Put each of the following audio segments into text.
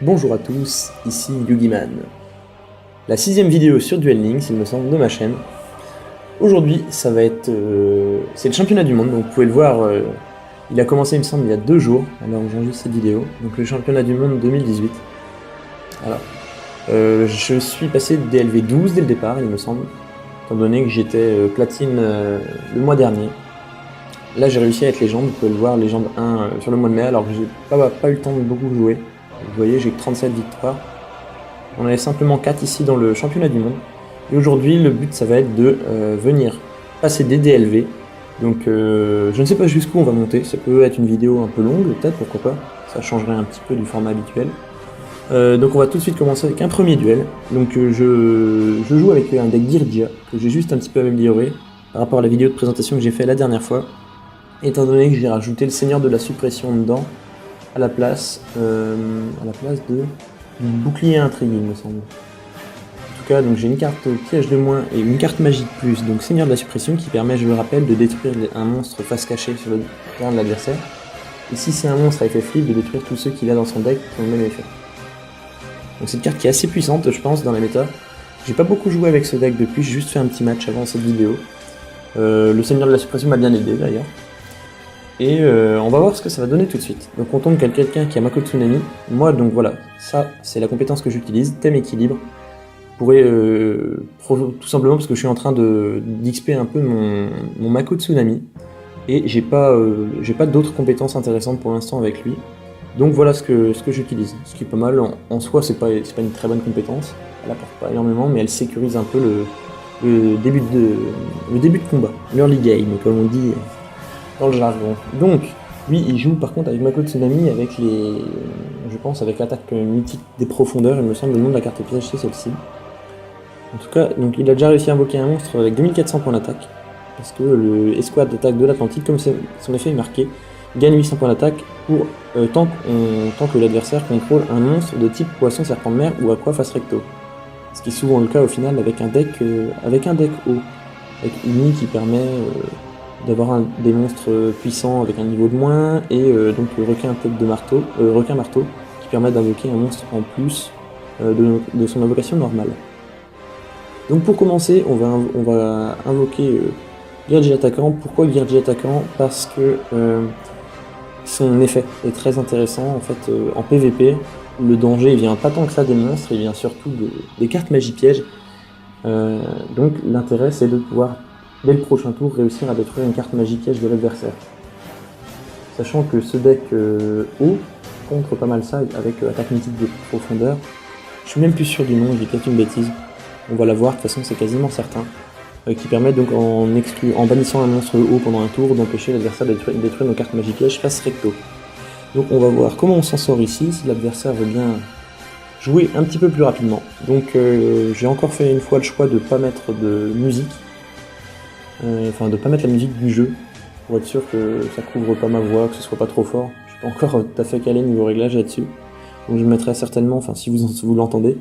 Bonjour à tous, ici Yugiman. La 6ème vidéo sur Duel Links, il me semble, de ma chaîne. Aujourd'hui, ça va être... c'est le championnat du monde, donc vous pouvez le voir, il a commencé, il me semble, il y a 2 jours, alors où j'enregistre cette vidéo. Donc le championnat du monde 2018. Alors, je suis passé de DLV 12 dès le départ, il me semble, étant donné que j'étais platine le mois dernier. Là, j'ai réussi à être légende, vous pouvez le voir, légende 1 sur le mois de mai, alors que j'ai pas eu le temps de beaucoup jouer. Vous voyez, j'ai que 37 victoires. On avait simplement 4 ici dans le championnat du monde. Et aujourd'hui, le but, ça va être de venir passer des DLV. Donc, je ne sais pas jusqu'où on va monter. Ça peut être une vidéo un peu longue, peut-être, pourquoi pas. Ça changerait un petit peu du format habituel. Donc, on va tout de suite commencer avec un premier duel. Donc, je joue avec un deck Girgia, que j'ai juste un petit peu amélioré par rapport à la vidéo de présentation que j'ai fait la dernière fois. Étant donné que j'ai rajouté le Seigneur de la Suppression dedans, à la place de du bouclier intrigué, il me semble. En tout cas, donc j'ai une carte piège de moins et une carte magie de plus, donc Seigneur de la Suppression, qui permet, je le rappelle, de détruire un monstre face cachée sur le terrain de l'adversaire. Et si c'est un monstre à effet flip, de détruire tous ceux qu'il a dans son deck qui ont le même effet. Donc c'est une carte qui est assez puissante, je pense, dans la méta. J'ai pas beaucoup joué avec ce deck depuis, j'ai juste fait un petit match avant cette vidéo. Le Seigneur de la Suppression m'a bien aidé d'ailleurs. Et on va voir ce que ça va donner tout de suite. Donc on tombe quelqu'un qui a Mako Tsunami. Moi donc voilà, ça c'est la compétence que j'utilise, thème équilibre. Je pourrais tout simplement parce que je suis en train d'XP un peu mon Mako Tsunami. Et j'ai pas d'autres compétences intéressantes pour l'instant avec lui. Donc voilà ce que j'utilise. Ce qui est pas mal, en soi c'est pas une très bonne compétence. Elle apporte pas énormément, mais elle sécurise un peu le début de combat. L'early game, comme on dit dans le jargon. Donc, lui, il joue par contre avec Mako Tsunami, avec je pense, avec l'attaque mythique des profondeurs, il me semble, le nom de la carte piège, c'est celle-ci. En tout cas, donc il a déjà réussi à invoquer un monstre avec 2400 points d'attaque, parce que le escouade d'attaque de l'Atlantique, comme son effet est marqué, gagne 800 points d'attaque pour tant que l'adversaire contrôle un monstre de type poisson, serpent de mer ou aqua face recto. Ce qui est souvent le cas au final avec un deck haut, avec Uni qui permet d'avoir des monstres puissants avec un niveau de moins, et donc le requin tête de marteau, requin marteau, qui permet d'invoquer un monstre en plus de son invocation normale. Donc pour commencer, on va invoquer Girgia attaquant. Pourquoi Girgia attaquant? Parce que son effet est très intéressant. En fait, en PvP, le danger il vient pas tant que ça des monstres, il vient surtout des cartes magie piège. Donc l'intérêt c'est de pouvoir dès le prochain tour réussir à détruire une carte magie piège de l'adversaire. Sachant que ce deck haut contre pas mal ça avec attaque mythique de profondeur. Je suis même plus sûr du nom, je dis peut-être une bêtise. On va la voir, de toute façon c'est quasiment certain. Qui permet donc en bannissant un monstre haut pendant un tour d'empêcher l'adversaire de détruire nos cartes magie piège face recto. Donc on va voir comment on s'en sort ici, si l'adversaire veut bien jouer un petit peu plus rapidement. Donc j'ai encore fait une fois le choix de ne pas mettre de musique. Enfin, de pas mettre la musique du jeu, pour être sûr que ça couvre pas ma voix, que ce soit pas trop fort. Je suis pas encore tout à fait calé niveau réglage là-dessus. Donc je mettrai certainement, enfin si vous l'entendez,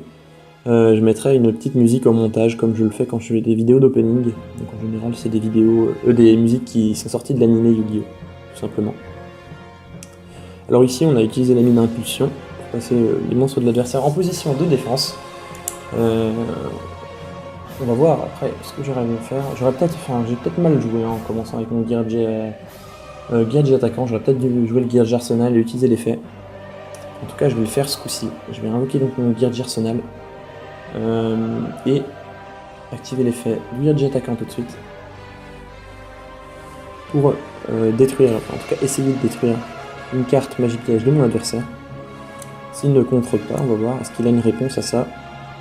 je mettrai une petite musique en montage, comme je le fais quand je fais des vidéos d'opening. Donc en général c'est des vidéos, des musiques qui sont sorties de l'anime Yu-Gi-Oh! Tout simplement. Alors ici on a utilisé la mine d'impulsion pour passer les monstres de l'adversaire en position de défense. On va voir après ce que j'aurais à faire. J'ai peut-être mal joué en commençant avec mon Girgia attaquant. J'aurais peut-être dû jouer le Girgia Arsenal et utiliser l'effet. En tout cas, je vais le faire ce coup-ci. Je vais invoquer donc mon Girgia Arsenal et activer l'effet du Girgia attaquant tout de suite pour détruire, en tout cas essayer de détruire une carte magie piège de mon adversaire. S'il ne contre pas, on va voir est-ce qu'il a une réponse à ça.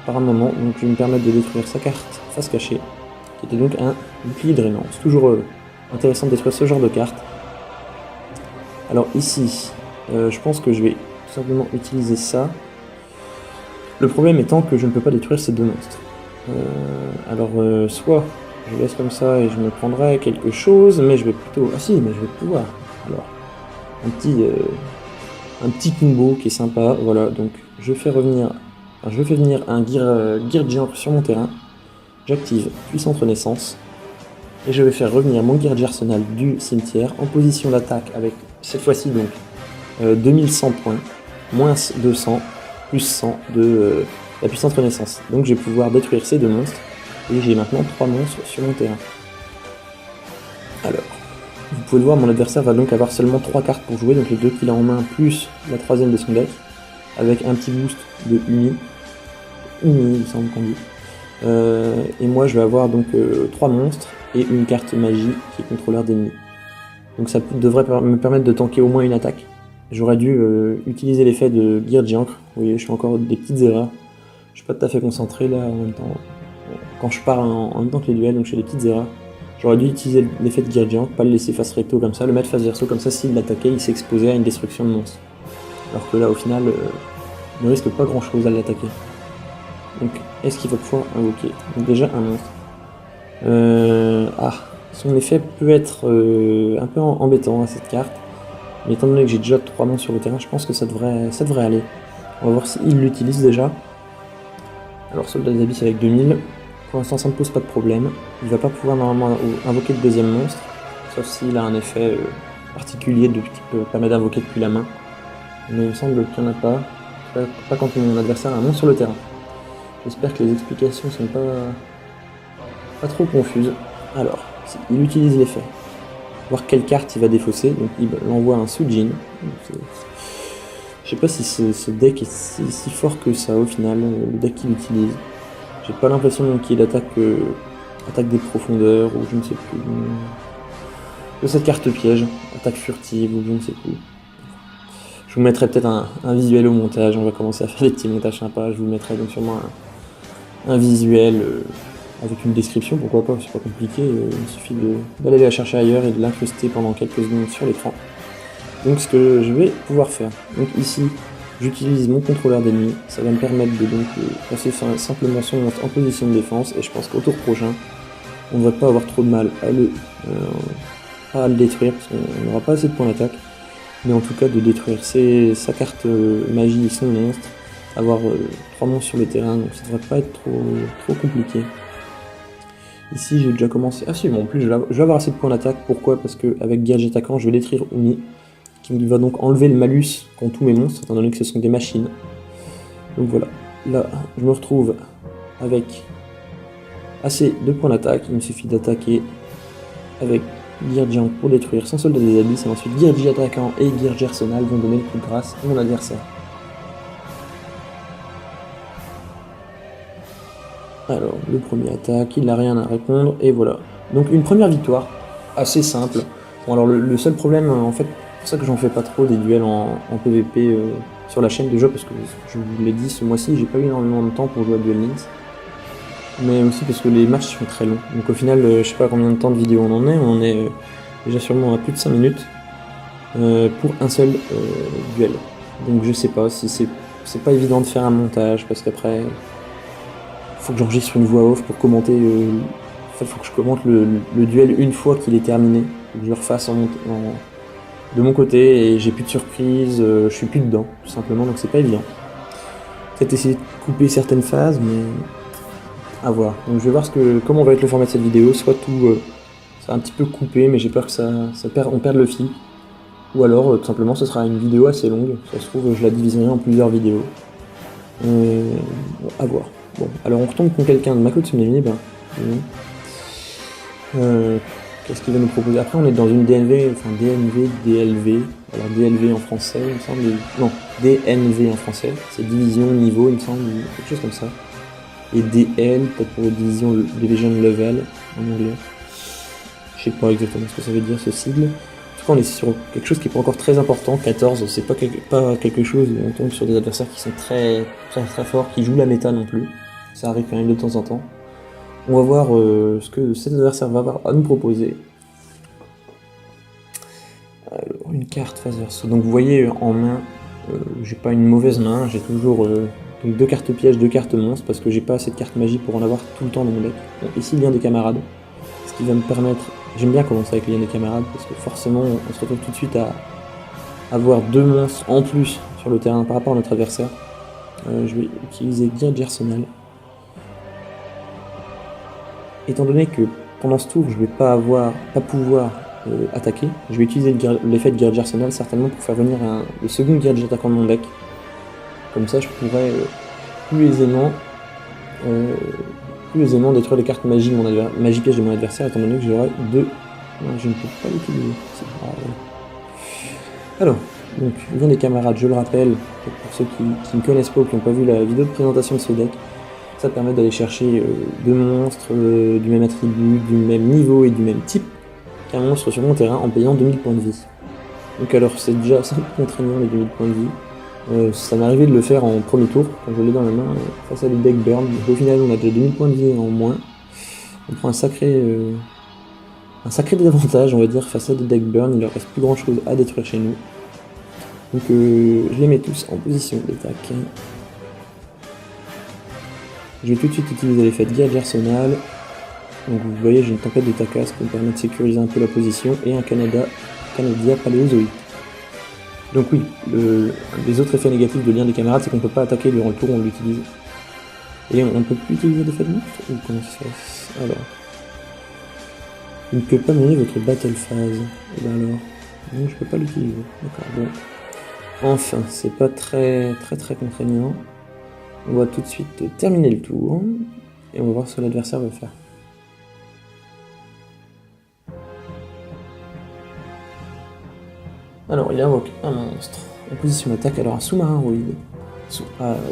Par un moment, donc je vais me permettre de détruire sa carte face cachée, qui était donc un bouclier drainant. C'est toujours intéressant de détruire ce genre de carte. Alors ici, je pense que je vais tout simplement utiliser ça. Le problème étant que je ne peux pas détruire ces deux monstres. Soit je laisse comme ça et je me prendrai quelque chose, mais je vais plutôt... Ah si, mais je vais pouvoir. Alors, un petit combo qui est sympa, voilà, donc je fais venir un Girgia sur mon terrain, j'active Puissante Renaissance, et je vais faire revenir mon Girgia Arsenal du cimetière en position d'attaque avec, cette fois-ci donc, 2100 points, moins 200, plus 100 de la puissance renaissance. Donc je vais pouvoir détruire ces 2 monstres, et j'ai maintenant 3 monstres sur mon terrain. Alors, vous pouvez le voir, mon adversaire va donc avoir seulement 3 cartes pour jouer, donc les 2 qu'il a en main, plus la 3ème de son deck, avec un petit boost de Uni, il semble qu'on dit. Et moi je vais avoir donc 3 monstres et une carte magie qui est contrôleur d'ennemis. Donc ça devrait me permettre de tanker au moins une attaque. J'aurais dû utiliser l'effet de Girgiancre. Vous voyez, je fais encore des petites erreurs. Je suis pas tout à fait concentré là en même temps. Quand je pars en même temps que les duels, donc je fais des petites erreurs. J'aurais dû utiliser l'effet de Girgiancre, pas le laisser face recto comme ça, le mettre face verso comme ça, s'il l'attaquait, il s'exposait à une destruction de monstre. Alors que là, au final, il ne risque pas grand chose à l'attaquer. Donc, est-ce qu'il va pouvoir invoquer? Donc déjà un monstre. Son effet peut être un peu embêtant à cette carte. Mais étant donné que j'ai déjà 3 monstres sur le terrain, je pense que ça devrait aller. On va voir s'il l'utilise déjà. Alors, Soldat des Abysses avec 2000. Pour l'instant, ça ne pose pas de problème. Il va pas pouvoir normalement invoquer le 2ème monstre. Sauf s'il a un effet particulier qui permet d'invoquer depuis la main. Mais il me semble qu'il n'y en a pas. Pas quand mon adversaire a un monstre sur le terrain. J'espère que les explications sont pas trop confuses. Alors, il utilise l'effet. Voir quelle carte il va défausser. Donc il envoie un Sujin. Je sais pas si ce deck est si fort que ça au final, le deck qu'il utilise. J'ai pas l'impression qu'il attaque des profondeurs ou je ne sais plus. De cette carte piège, attaque furtive ou je ne sais plus. Je vous mettrai peut-être un visuel au montage, on va commencer à faire des petits montages sympas. Je vous mettrai donc sûrement un visuel avec une description, pourquoi pas, c'est pas compliqué, il suffit d'aller la chercher ailleurs et de l'incruster pendant quelques secondes sur l'écran. Donc ce que je vais pouvoir faire, donc ici j'utilise mon contrôleur d'ennemis, ça va me permettre de donc passer simplement son monstre en position de défense, et je pense qu'au tour prochain, on ne devrait pas avoir trop de mal à le détruire, parce qu'on n'aura pas assez de points d'attaque, mais en tout cas de détruire sa carte magie et son monstre, avoir 3 monstres sur le terrain, donc ça devrait pas être trop compliqué. Ici j'ai déjà commencé, si bon, en plus je vais avoir assez de points d'attaque, pourquoi? Parce qu'avec Gage attaquant je vais détruire Umi, qui va donc enlever le malus qu'ont tous mes monstres, étant donné que ce sont des machines. Donc voilà, là je me retrouve avec assez de points d'attaque, il me suffit d'attaquer avec Girgiancre pour détruire son Soldat des Abysses, et ensuite Girgi attaquant et Girgi arsenal vont donner le coup de grâce à mon adversaire. Alors, le premier attaque, il n'a rien à répondre, et voilà. Donc une première victoire, assez simple. Bon alors le seul problème, en fait, c'est pour ça que j'en fais pas trop des duels en PVP sur la chaîne, déjà parce que, je vous l'ai dit, ce mois-ci, j'ai pas eu énormément de temps pour jouer à Duel Links. Mais aussi parce que les matchs sont très longs. Donc au final, je sais pas combien de temps de vidéo on en est déjà sûrement à plus de 5 minutes pour un seul duel. Donc je sais pas si c'est pas évident de faire un montage, parce qu'après... faut que j'enregistre une voix off pour commenter. En fait, faut que je commente le duel une fois qu'il est terminé. Faut que je le refasse de mon côté et j'ai plus de surprise, je suis plus dedans, tout simplement, donc c'est pas évident. Peut-être essayer de couper certaines phases, mais à voir. Donc je vais voir comment va être le format de cette vidéo. Soit tout ça un petit peu coupé, mais j'ai peur que on perde le fil. Ou alors tout simplement ce sera une vidéo assez longue. Ça se trouve je la diviserai en plusieurs vidéos. À voir. Bon, alors on retombe contre quelqu'un de Mako Tsunemi, qu'est-ce qu'il va nous proposer? Après on est dans une DNV, enfin DNV, DLV, alors DLV en français, il me semble, non, DNV en français, c'est division, niveau, il me semble, quelque chose comme ça. Et DL, peut-être pour Division Level, en anglais. Je sais pas exactement ce que ça veut dire ce sigle. En tout cas on est sur quelque chose qui n'est pas encore très important, 14, c'est pas quelque chose où on tombe sur des adversaires qui sont très forts, qui jouent la méta non plus. Ça arrive quand même de temps en temps. On va voir ce que cet adversaire va avoir à nous proposer. Alors, une carte face verso. Donc vous voyez en main, j'ai pas une mauvaise main, j'ai toujours donc 2 cartes pièges, 2 cartes monstres, parce que j'ai pas assez de cartes magie pour en avoir tout le temps dans mon deck. Bon, ici lien des camarades, ce qui va me permettre... J'aime bien commencer avec lien des camarades, parce que forcément on se retrouve tout de suite à avoir 2 monstres en plus sur le terrain par rapport à notre adversaire. Je vais utiliser Girgi arsenal. Étant donné que pendant ce tour, je vais pas pouvoir attaquer, je vais utiliser l'effet de Girgi arsenal certainement pour faire venir le second Girgi attaquant de mon deck. Comme ça je pourrais plus aisément détruire les cartes magie piège de mon adversaire, étant donné que j'aurai 2. Non, je ne peux pas l'utiliser. Alors, donc, bien des camarades, je le rappelle, pour ceux qui ne connaissent pas ou qui n'ont pas vu la vidéo de présentation de ce deck, ça permet d'aller chercher 2 monstres du même attribut, du même niveau et du même type qu'un monstre sur mon terrain en payant 2000 points de vie. Donc alors, c'est déjà assez contraignant les 2000 points de vie. Ça m'est arrivé de le faire en premier tour, quand je l'ai dans la main, face à des decks burn. Donc, au final, on a déjà 2000 points de vie en moins. On prend un sacré désavantage, on va dire, face à des decks burn. Il ne leur reste plus grand chose à détruire chez nous. Donc je les mets tous en position d'attaque. Je vais tout de suite utiliser l'effet de Guerre d'Arsenal. Donc vous voyez, j'ai une tempête de Takas qui me permet de sécuriser un peu la position et un Canadia Paléozoïque. Donc oui, les autres effets négatifs de lien des camarades, c'est qu'on ne peut pas attaquer durant le tour où on l'utilise. Et on ne peut plus utiliser l'effet de monstre ou comment ça se passe? Alors. Il ne peut pas mener votre battle phase. Et bien alors. Non, je peux pas l'utiliser. D'accord, bon. Enfin, c'est pas très contraignant. On va tout de suite terminer le tour. Et on va voir ce que l'adversaire va faire. Alors, il invoque un monstre en position d'attaque, alors un sous-marin roïde.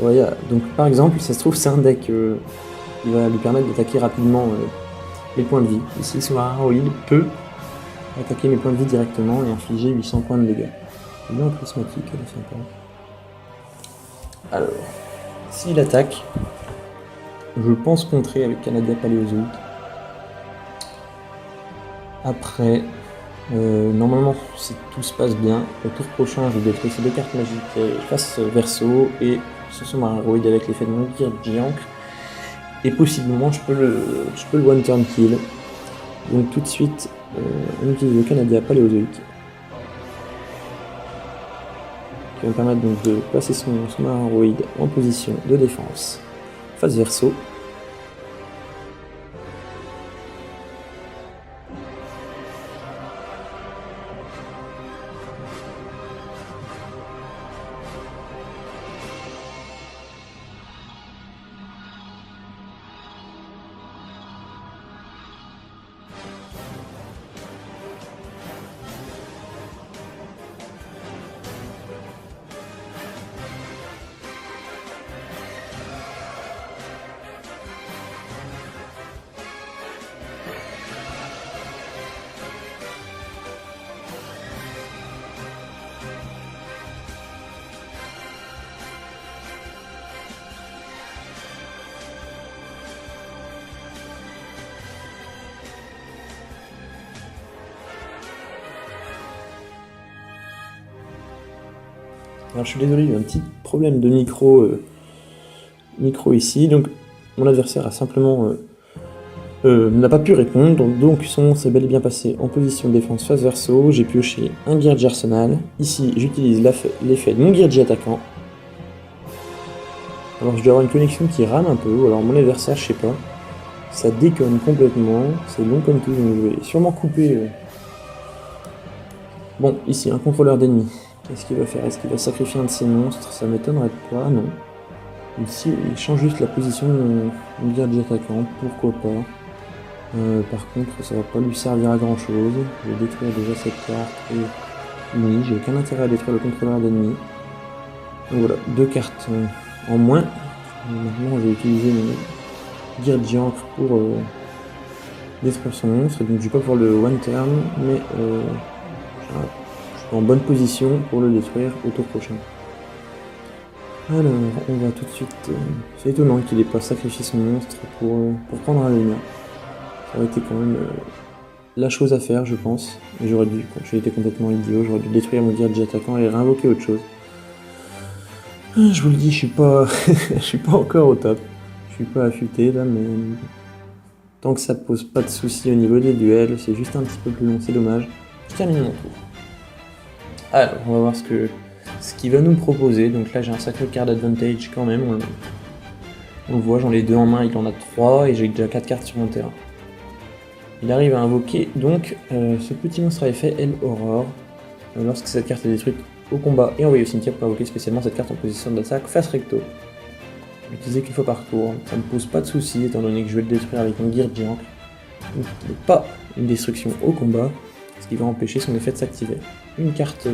Ouais, donc par exemple, ça se trouve, c'est un deck qui va lui permettre d'attaquer rapidement les points de vie. Ici, le sous-marin roïde peut attaquer mes points de vie directement et infliger 800 points de dégâts. C'est bien prismatique, elle est sympa. Alors, s'il attaque, je pense contrer avec Canadia Paléozoïque. Après, normalement, si tout se passe bien, au tour prochain, je détruis ces 2 cartes magiques face verso et ce sous-marin roïde avec l'effet de mon Giant. Et possiblement, je peux le one-turn kill. Donc tout de suite, on utilise le Canadia Paléozoïque. Qui va me permettre donc de placer son sous-marin roïde en position de défense face verso. Alors je suis désolé, il y a eu un petit problème de micro ici, donc mon adversaire a simplement n'a pas pu répondre, donc son monstre s'est bel et bien passé en position de défense face verso. J'ai pioché un Guerrier Arsenal. Ici j'utilise l'effet de mon Guerrier attaquant. Alors je dois avoir une connexion qui rame un peu, ou alors mon adversaire, je sais pas, ça déconne complètement, c'est long comme tout, donc je vais sûrement couper. Bon, ici un contrôleur d'ennemis. Qu'est-ce qu'il va faire? Est-ce qu'il va sacrifier un de ses monstres? Ça m'étonnerait pas, non. Ici, il change juste la position de mon Guerrier attaquant, pourquoi pas. Par contre, ça va pas lui servir à grand chose. Je vais détruire déjà cette carte et unie. J'ai aucun intérêt à détruire le contrôleur d'ennemis. Donc voilà, 2 cartes en moins. Maintenant, je vais utiliser mon Guerrier pour détruire son monstre. Donc, je vais pas pouvoir le one turn, mais je suis en bonne position pour le détruire au tour prochain. Alors, on va tout de suite... c'est étonnant qu'il n'ait pas sacrifié son monstre pour prendre un lumière. Ça aurait été quand même la chose à faire, je pense. Et j'aurais dû, quand j'ai été complètement idiot, j'aurais dû détruire mon Guerrier attaquant et réinvoquer autre chose. Je vous le dis, je suis pas je suis pas encore au top. Je suis pas affûté là, mais tant que ça pose pas de soucis au niveau des duels, c'est juste un petit peu plus long, c'est dommage. Je termine mon tour. Alors, on va voir ce qu'il va nous proposer. Donc là, j'ai un sacré card advantage quand même. On le voit, j'en ai 2 en main, il en a 3 et j'ai déjà 4 cartes sur mon terrain. Il arrive à invoquer donc ce petit monstre à effet El Aurore. Lorsque cette carte est détruite au combat et envoyer au cimetière pour invoquer spécialement cette carte en position d'attaque face recto. L'utiliser qu'une fois par tour, ça ne me pose pas de soucis étant donné que je vais le détruire avec mon Gear Giant. Donc il n'est pas une destruction au combat, ce qui va empêcher son effet de s'activer. Une carte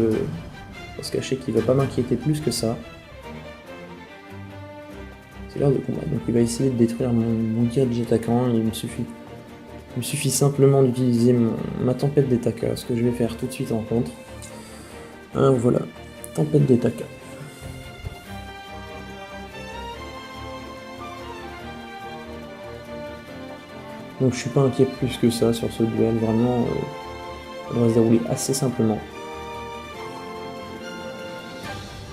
face cachée qui ne va pas m'inquiéter plus que ça. C'est l'heure de combat, donc il va essayer de détruire mon Gear attaquant, il me suffit simplement d'utiliser ma tempête d'Etaka, ce que je vais faire tout de suite en contre. Alors voilà, tempête d'Etaka. Donc je suis pas inquiet plus que ça sur ce duel, vraiment ça devrait se dérouler assez simplement.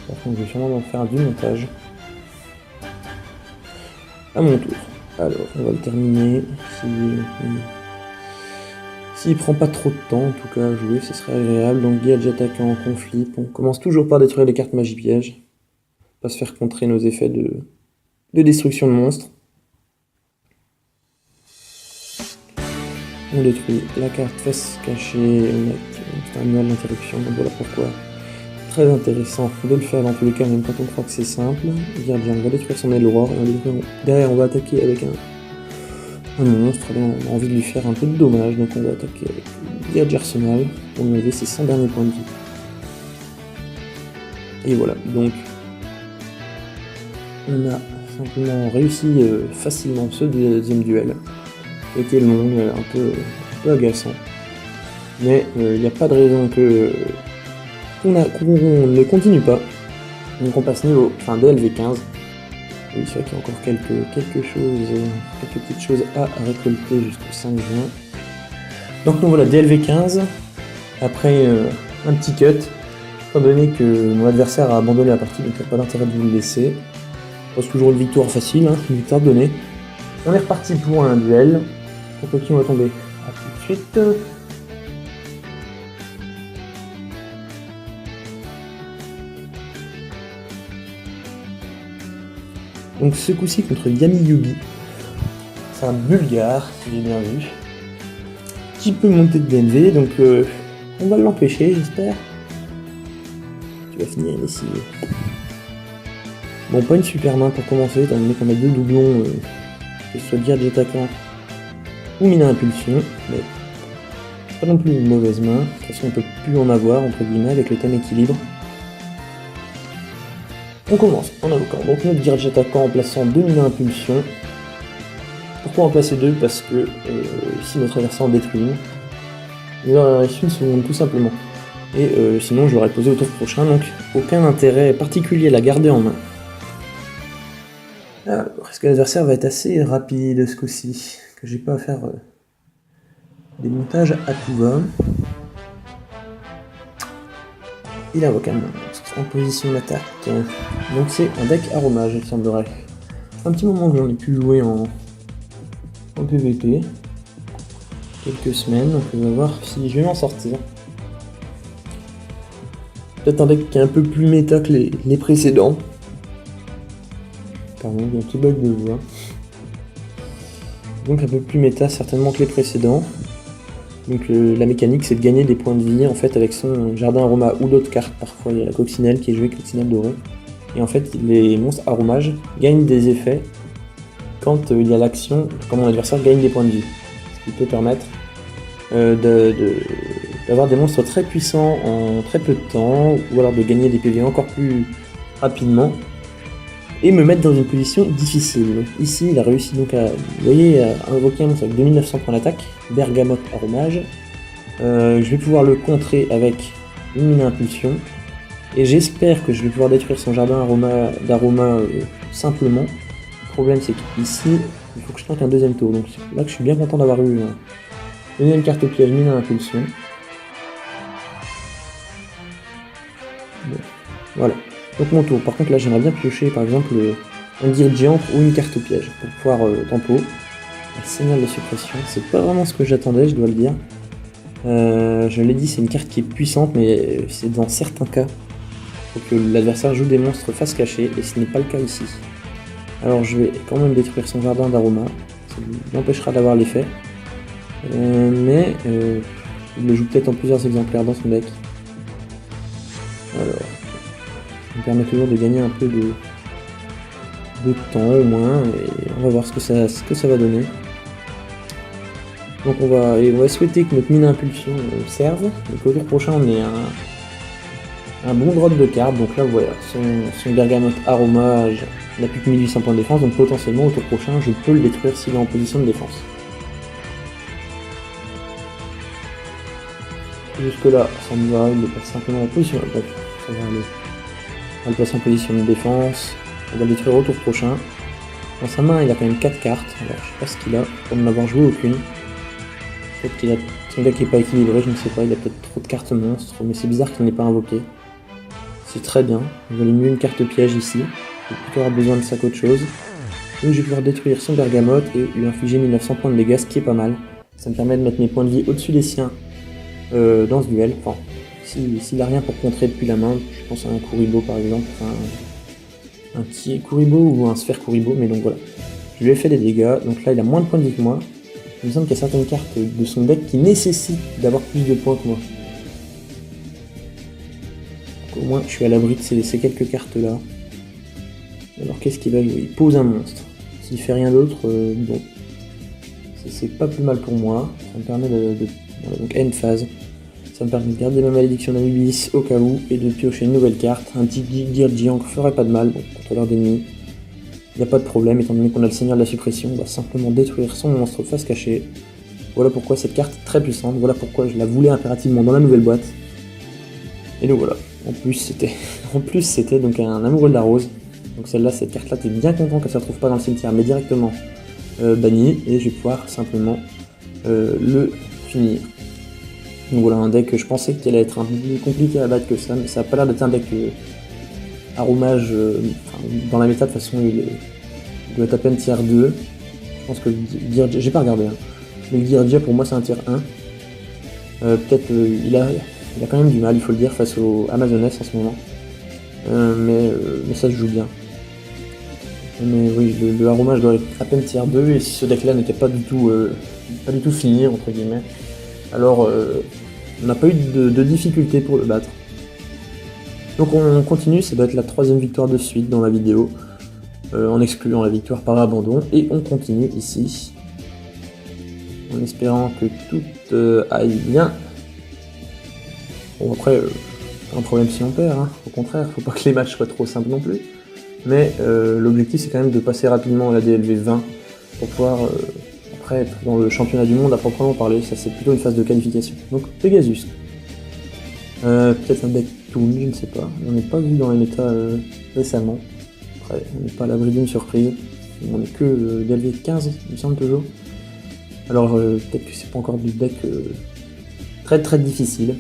Par contre je vais sûrement en faire du montage. À mon tour. Alors on va le terminer. S'il prend pas trop de temps, en tout cas à jouer, ce serait agréable. Donc Gear attaquant en conflit. On commence toujours par détruire les cartes magie piège. Pas se faire contrer nos effets de destruction de monstres. On détruit la carte face cachée, c'est un manuel d'interruption, donc voilà pourquoi. Très intéressant de le faire dans tous les cas, même quand on croit que c'est simple. Bien, on va détruire son Ailroar, et derrière on va attaquer avec un monstre, on a envie de lui faire un peu de dommage, donc on va attaquer avec Gear Arsenal pour lui enlever ses 100 derniers points de vie. Et voilà, donc on a simplement réussi facilement ce deuxième duel. Qui a été long, un peu agaçant. Mais il n'y a pas de raison qu'on ne continue pas. Donc on passe niveau DLV15. Oui, c'est vrai qu'il y a encore quelques petites choses à récolter jusqu'au 5 juin. Donc nous voilà, DLV15. Après un petit cut, étant donné que mon adversaire a abandonné la partie, donc il n'y a pas d'intérêt de vous le laisser. Je pense toujours une victoire facile, une victoire donnée. On est reparti pour un duel. Contre qui on va tomber? A tout de suite. Donc ce coup-ci contre Yami Yugi. C'est un bulgare, si j'ai bien vu. Qui peut monter de DNV, donc on va l'empêcher, j'espère. Tu vas finir ici. Bon, pas une super main pour commencer, étant donné qu'on a deux doublons, que ce soit Gear attaquant ou Mina Impulsion, mais c'est pas non plus une mauvaise main. De toute façon, on peut plus en avoir, entre guillemets, avec le thème équilibre. On commence en invoquant donc notre Gear attaquant en plaçant 2 Mina Impulsion. Pourquoi en placer 2? Parce que si notre adversaire en détruit une, il en reste une seconde, tout simplement. Et sinon, je l'aurais posé au tour prochain, donc aucun intérêt particulier à la garder en main. Alors, est-ce que l'adversaire va être assez rapide ce coup-ci? Que j'ai pas à faire des montages à tout va. Il invoque un monstre en position d'attaque. Donc c'est un deck aromage, il semblerait. Un petit moment que j'en ai pu jouer en PVP. Quelques semaines, donc on va voir si je vais m'en sortir. Peut-être un deck qui est un peu plus méta que les précédents. Pardon, il y a un petit bug de voix. Donc un peu plus méta certainement que les précédents. Donc la mécanique c'est de gagner des points de vie en fait avec son jardin aroma ou d'autres cartes. Parfois il y a la coccinelle qui est jouée, coccinelle dorée. Et en fait les monstres aromages gagnent des effets quand il y a l'action, quand mon adversaire gagne des points de vie. Ce qui peut permettre d'avoir des monstres très puissants en très peu de temps, ou alors de gagner des PV encore plus rapidement. Et me mettre dans une position difficile. Ici, il a réussi donc à, vous voyez, à invoquer un monstre avec 2900 points d'attaque, bergamote aromage. Je vais pouvoir le contrer avec une Mina Impulsion. Et j'espère que je vais pouvoir détruire son jardin d'aroma simplement. Le problème, c'est qu'ici, il faut que je tente un deuxième tour. Donc là que je suis bien content d'avoir eu une deuxième carte au piège, Mina Impulsion. Bon, voilà. Donc mon tour. Par contre là j'aimerais bien piocher par exemple un Gear Giant ou une carte au piège pour pouvoir tempo. Un signal de suppression, c'est pas vraiment ce que j'attendais, je dois le dire. Je l'ai dit, c'est une carte qui est puissante, mais c'est dans certains cas. Il faut que l'adversaire joue des monstres face cachée, et ce n'est pas le cas ici. Alors je vais quand même détruire son jardin d'aroma, ça lui empêchera d'avoir l'effet. Mais il le joue peut-être en plusieurs exemplaires dans son deck. Alors, permet toujours de gagner un peu de temps au moins, et on va voir ce que ça va donner. Donc on va souhaiter que notre mine à impulsion serve, et qu'au tour prochain on ait un bon drop de cartes. Donc là voilà, son bergamote aromage n'a plus que 1800 points de défense, donc potentiellement au tour prochain je peux le détruire s'il est en position de défense. Jusque là ça me va, il le passe simplement en position. Bref, ça va aller. On va le passer en position de défense, on va le détruire au tour prochain. Dans sa main il a quand même 4 cartes, alors je sais pas ce qu'il a, pour ne avoir joué aucune. Peut-être qu'il a son deck qui n'est pas équilibré, je ne sais pas, il a peut-être trop de cartes monstres, mais c'est bizarre qu'il n'ait pas invoqué. C'est très bien, il valait mieux une carte piège ici, il va plutôt avoir besoin de ça qu'autre chose. Donc je vais pouvoir détruire son bergamote et lui infliger 1900 points de dégâts, ce qui est pas mal. Ça me permet de mettre mes points de vie au-dessus des siens dans ce duel. Enfin, s'il a rien pour contrer depuis la main, je pense à un Kuribo par exemple, un petit Kuribo ou un Sphère Kuribo, mais donc voilà. Je lui ai fait des dégâts, donc là il a moins de points de vie que moi. Il me semble qu'il y a certaines cartes de son deck qui nécessitent d'avoir plus de points que moi. Donc, au moins je suis à l'abri de ces quelques cartes là. Alors qu'est-ce qu'il va jouer? Il pose un monstre. S'il fait rien d'autre, bon. C'est pas plus mal pour moi. Ça me permet voilà, donc end phase. Ça me permet de garder ma malédiction d'Anubis au cas où et de piocher une nouvelle carte. Un petit Gear ferait pas de mal, bon, contre l'heure d'ennemi. Il n'y a pas de problème, étant donné qu'on a le Seigneur de la Suppression, on va simplement détruire son monstre face cachée. Voilà pourquoi cette carte est très puissante, voilà pourquoi je la voulais impérativement dans la nouvelle boîte. Et donc voilà, en plus c'était donc un amoureux de la rose. Donc celle-là, cette carte-là, t'es bien content qu'elle ne se retrouve pas dans le cimetière, mais directement bannie, et je vais pouvoir simplement le finir. Donc voilà, un deck que je pensais qu'il allait être un peu plus compliqué à battre que ça, mais ça n'a pas l'air d'être un deck aromage, dans la méta de toute façon il doit être à peine tier 2. Je pense que j'ai pas regardé, hein. Mais le Girdia pour moi c'est un tier 1. Peut-être il a quand même du mal, il faut le dire, face au Amazoness en ce moment. Mais ça se joue bien. Mais oui, le aromage doit être à peine tier 2, et si ce deck là n'était pas du tout fini entre guillemets, alors on n'a pas eu de difficulté pour le battre. Donc on continue, ça doit être la 3e victoire de suite dans la vidéo, en excluant la victoire par abandon, et on continue ici, en espérant que tout aille bien. Bon après, pas un problème si on perd, hein. Au contraire, faut pas que les matchs soient trop simples non plus, mais l'objectif c'est quand même de passer rapidement à la DLV 20, pour pouvoir après être dans le championnat du monde à proprement parler. Ça c'est plutôt une phase de qualification. Donc Pegasus. Peut-être un deck Toon, je ne sais pas. On n'est pas vu dans les méta récemment. Après, on n'est pas à l'abri d'une surprise. On n'est que DLV 15, il me semble toujours. Alors peut-être que c'est pas encore du deck très très difficile.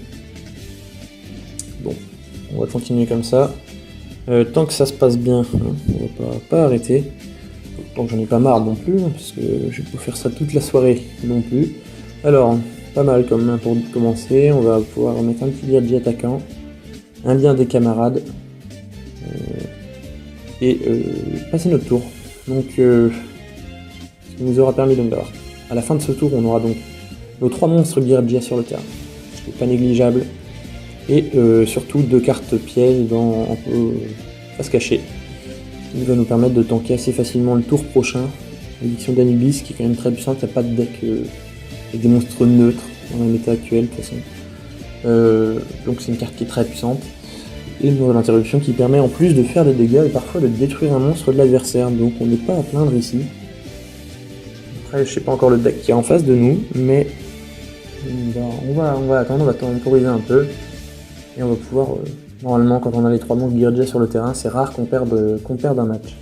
Bon, on va continuer comme ça. Tant que ça se passe bien, hein, on va pas arrêter. Tant que j'en ai pas marre non plus, hein, parce que je vais pas faire ça toute la soirée non plus. Alors, pas mal comme main pour commencer, on va pouvoir mettre un petit Virgi attaquant, un lien des camarades, et passer notre tour. Donc, ce qui nous aura permis donc d'avoir, à la fin de ce tour, on aura donc nos 3 monstres Girgia sur le terrain, ce qui n'est pas négligeable, et surtout 2 cartes pièges en face cachée, qui va nous permettre de tanker assez facilement le tour prochain. L'édition d'Anubis qui est quand même très puissante, il n'y a pas de deck avec des monstres neutres dans la méta actuelle de toute façon. Donc c'est une carte qui est très puissante. Et une nouvelle interruption qui permet en plus de faire des dégâts et parfois de détruire un monstre de l'adversaire, donc on n'est pas à plaindre ici. Après je sais pas encore le deck qui est en face de nous, mais on va attendre, on va temporiser un peu, et on va pouvoir, normalement quand on a les 3 monstres Girgia sur le terrain, c'est rare qu'on perde un match.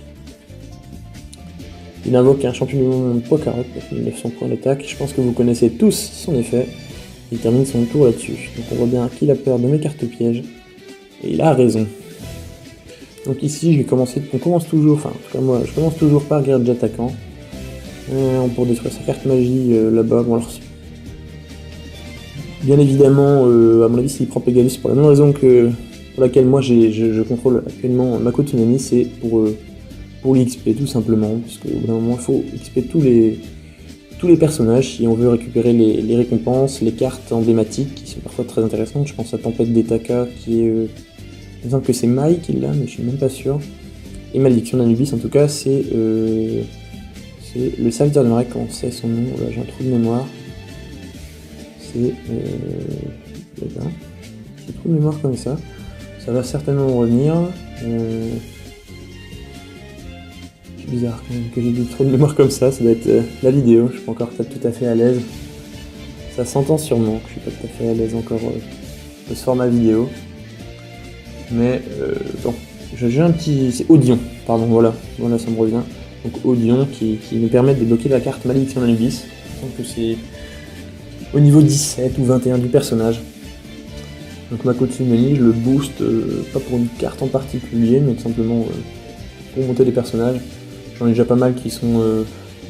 Il invoque un champion du monde Pokarot pour 900 points d'attaque, je pense que vous connaissez tous son effet. Il termine son tour là-dessus, donc on voit bien qu'il a peur de mes cartes pièges, et il a raison. Donc ici on commence toujours, enfin en tout cas moi je commence toujours par Girgia attaquant, pour détruire sa carte magie là-bas. Bon alors, bien évidemment, à mon avis s'il prend Pegasus pour la même raison pour laquelle moi je contrôle actuellement Mako Tsunami, c'est pour l'XP tout simplement, parce qu'au bout d'un moment il faut XP tous les personnages si on veut récupérer les récompenses, les cartes emblématiques qui sont parfois très intéressantes. Je pense à Tempête d'Etaka qui est Il me semble que c'est Mai qui l'a, mais je suis même pas sûr. Et Malédiction d'Anubis, en tout cas, c'est le serviteur de Marek, comment c'est son nom, là j'ai un trou de mémoire. C'est là. J'ai un trou de mémoire comme ça. Ça va certainement revenir. C'est bizarre quand même que j'ai du trou de mémoire comme ça doit être la vidéo, je suis pas encore peut-être tout à fait à l'aise. Ça s'entend sûrement que je suis pas tout à fait à l'aise encore de ce format vidéo. Mais bon, j'ai un petit... c'est Audion, pardon, voilà ça me revient. Donc Audion qui nous permet de débloquer la carte Malédiction d'Anubis. Donc c'est au niveau 17 ou 21 du personnage. Donc Mako Tsunemi, je le booste pas pour une carte en particulier, mais tout simplement pour monter les personnages. J'en ai déjà pas mal qui sont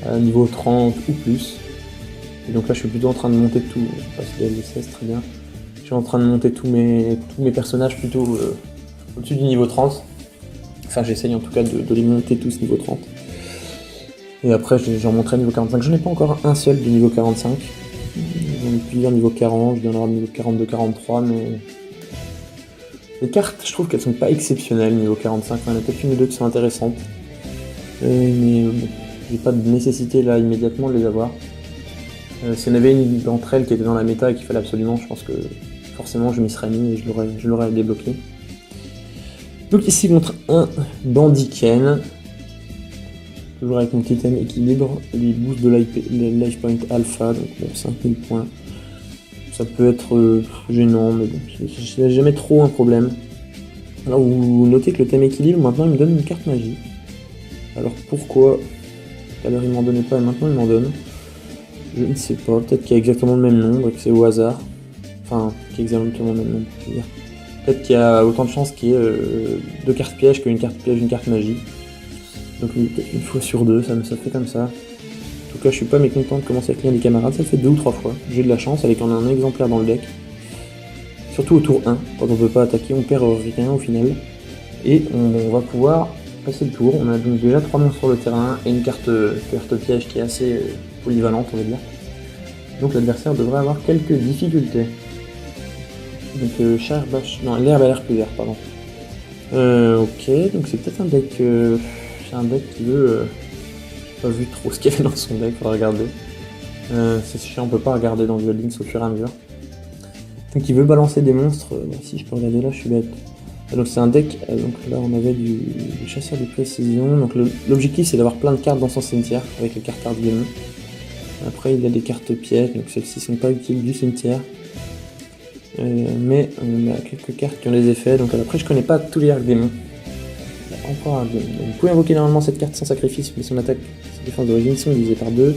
à niveau 30 ou plus. Et donc là je suis plutôt en train de monter tout, je passe les LSS très bien. Je suis en train de monter tous mes personnages plutôt au-dessus du niveau 30. Enfin j'essaye en tout cas de les monter tous niveau 30. Et après j'en monterai niveau 45. J'en ai pas encore un seul de niveau 45. J'en ai plusieurs niveau 40, je dois en avoir niveau 42-43, mais... Les cartes, je trouve qu'elles sont pas exceptionnelles niveau 45, il y en a peut-être une ou deux qui sont intéressantes. Mais bon, j'ai pas de nécessité là immédiatement de les avoir. S'il y en avait une d'entre elles qui était dans la méta et qu'il fallait absolument, je pense que forcément je m'y serais mis et je l'aurais débloqué. Donc ici contre un Bandiken, toujours avec mon petit thème équilibre, lui boost de life point alpha, donc bon 5000 points. Ça peut être gênant, mais bon, c'est jamais trop un problème. Alors vous notez que le thème équilibre, maintenant il me donne une carte magie. Alors pourquoi tout à l'heure il m'en donnait pas et maintenant il m'en donne? Je ne sais pas, peut-être qu'il y a exactement le même nombre et que c'est au hasard. Enfin, qu'il y a exactement le même nombre, je veux dire. Peut-être qu'il y a autant de chances qu'il y ait 2 cartes pièges qu'une carte piège, une carte magie. Donc une fois sur 2, ça fait comme ça. En tout cas, je suis pas mécontent de commencer avec l'un des camarades, ça le fait 2 ou 3 fois. J'ai de la chance avec en a un exemplaire dans le deck. Surtout au tour 1, quand on peut pas attaquer, on perd rien au final. Et on va pouvoir passer le tour. On a donc déjà 3 monstres sur le terrain et une carte piège qui est assez polyvalente, on va dire. Donc l'adversaire devrait avoir quelques difficultés. Donc l'herbe a l'air plus vert, pardon. Ok, donc c'est peut-être un deck... c'est un deck qui veut... j'ai pas vu trop ce qu'il y avait dans son deck, faudra regarder. C'est chiant, on peut pas regarder dans Duel Links au fur et à mesure. Donc il veut balancer des monstres, si je peux regarder là, je suis bête. Donc c'est un deck, donc là on avait du chasseur de précision, donc l'objectif c'est d'avoir plein de cartes dans son cimetière, avec les cartes Arc-Démon. Après il y a des cartes pièges, donc celles-ci sont pas utiles du cimetière. Mais on a quelques cartes qui ont des effets, donc après je connais pas tous les Arc-Démons. Encore un démon. Vous pouvez invoquer normalement cette carte sans sacrifice, mais son attaque, ses défenses d'origine sont divisées par 2.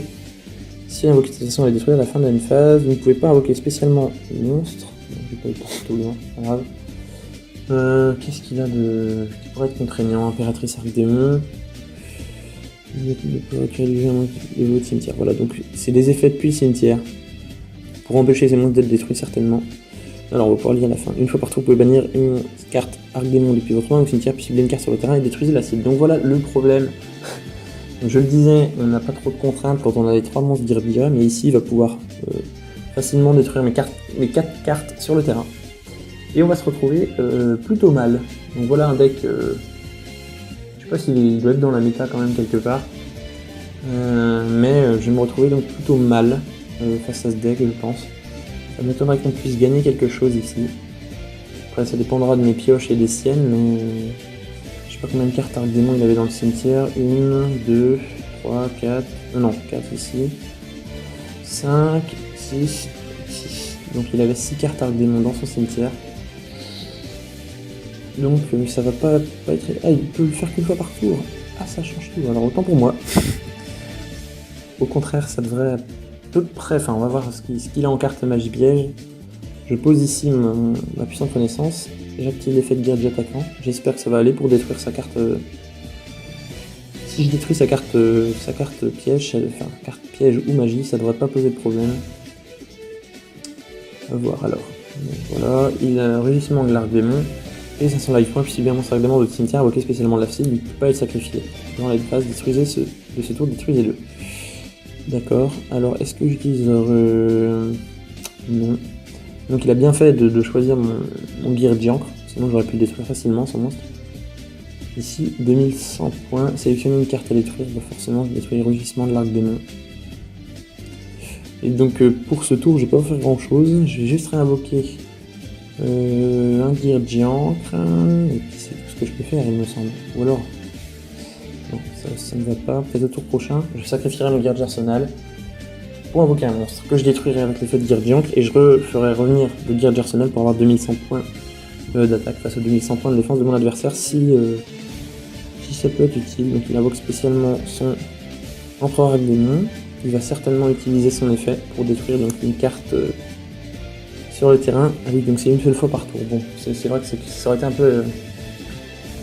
Si invoquer cette façon, elle est détruite à la fin de une phase. Vous ne pouvez pas invoquer spécialement le monstre. J'ai pas eu le temps tout loin, c'est pas grave. Qu'est-ce qu'il a de... qui pourrait être contraignant? Impératrice Arc-Démon. Il peut retirer du jeu de votre cimetière. Voilà, donc c'est des effets depuis le cimetière. Pour empêcher ces monstres d'être détruits certainement. Alors on va pouvoir lire à la fin. Une fois par tour, vous pouvez bannir une carte Arc-Démon depuis votre main ou cimetière, puis cibler une carte sur le terrain et détruisez la cible. Donc voilà le problème. Donc, je le disais, on n'a pas trop de contraintes quand on a les 3 monstres d'Irbira, mais ici il va pouvoir facilement détruire mes 4 cartes sur le terrain. Et on va se retrouver plutôt mal. Donc voilà un deck, je sais pas s'il doit être dans la méta quand même quelque part, mais je vais me retrouver donc plutôt mal face à ce deck, je pense. Ça m'étonnerait qu'on puisse gagner quelque chose ici. Après ça dépendra de mes pioches et des siennes, mais je sais pas combien de cartes Arc-Démon il avait dans le cimetière. 1, 2, 3, 4, non 4 ici, 5, 6, 6. Donc il avait 6 cartes Arc-Démon dans son cimetière. Donc ça va pas être... Ah, il peut le faire qu'une fois par tour. Ah, ça change tout, alors autant pour moi. Au contraire, ça devrait à peu près... Enfin, on va voir ce qu'il a en carte magie piège. Je pose ici ma puissante connaissance. J'active l'effet de gadget attaquant. J'espère que ça va aller pour détruire sa carte... Si je détruis sa carte piège, enfin, carte piège ou magie, ça devrait pas poser de problème. On va voir alors. Donc, voilà, il a un rugissement de l'Arc-Démon. Et 500 life points, puis si bien mon Arc-Démon de cimetière invoqué spécialement de la cible, il ne peut pas être sacrifié. Dans la phase, détruisez de ce tour, détruisez-le. D'accord, alors est-ce que j'utilise non. Donc il a bien fait de choisir mon Gear Diancre, sinon j'aurais pu le détruire facilement son monstre. Ici, 2100 points, sélectionner une carte à détruire, bah forcément je détruis le rugissement de l'arc démon. Et donc pour ce tour, je vais pas faire grand chose, je vais juste réinvoquer un Girgiancre, et puis c'est tout ce que je peux faire il me semble. Ou alors, non, ça ne va pas, peut-être au tour prochain, je sacrifierai mon Girgi Arsenal pour invoquer un monstre que je détruirai avec l'effet de Girgiancre, et je ferai revenir le Girgi Arsenal pour avoir 2100 points d'attaque face aux 2100 points de défense de mon adversaire si ça peut être utile. Donc il invoque spécialement son Empereur avec démon. Il va certainement utiliser son effet pour détruire donc une carte sur le terrain. Ah oui, donc c'est une seule fois par tour. Bon, c'est vrai que ça aurait été un peu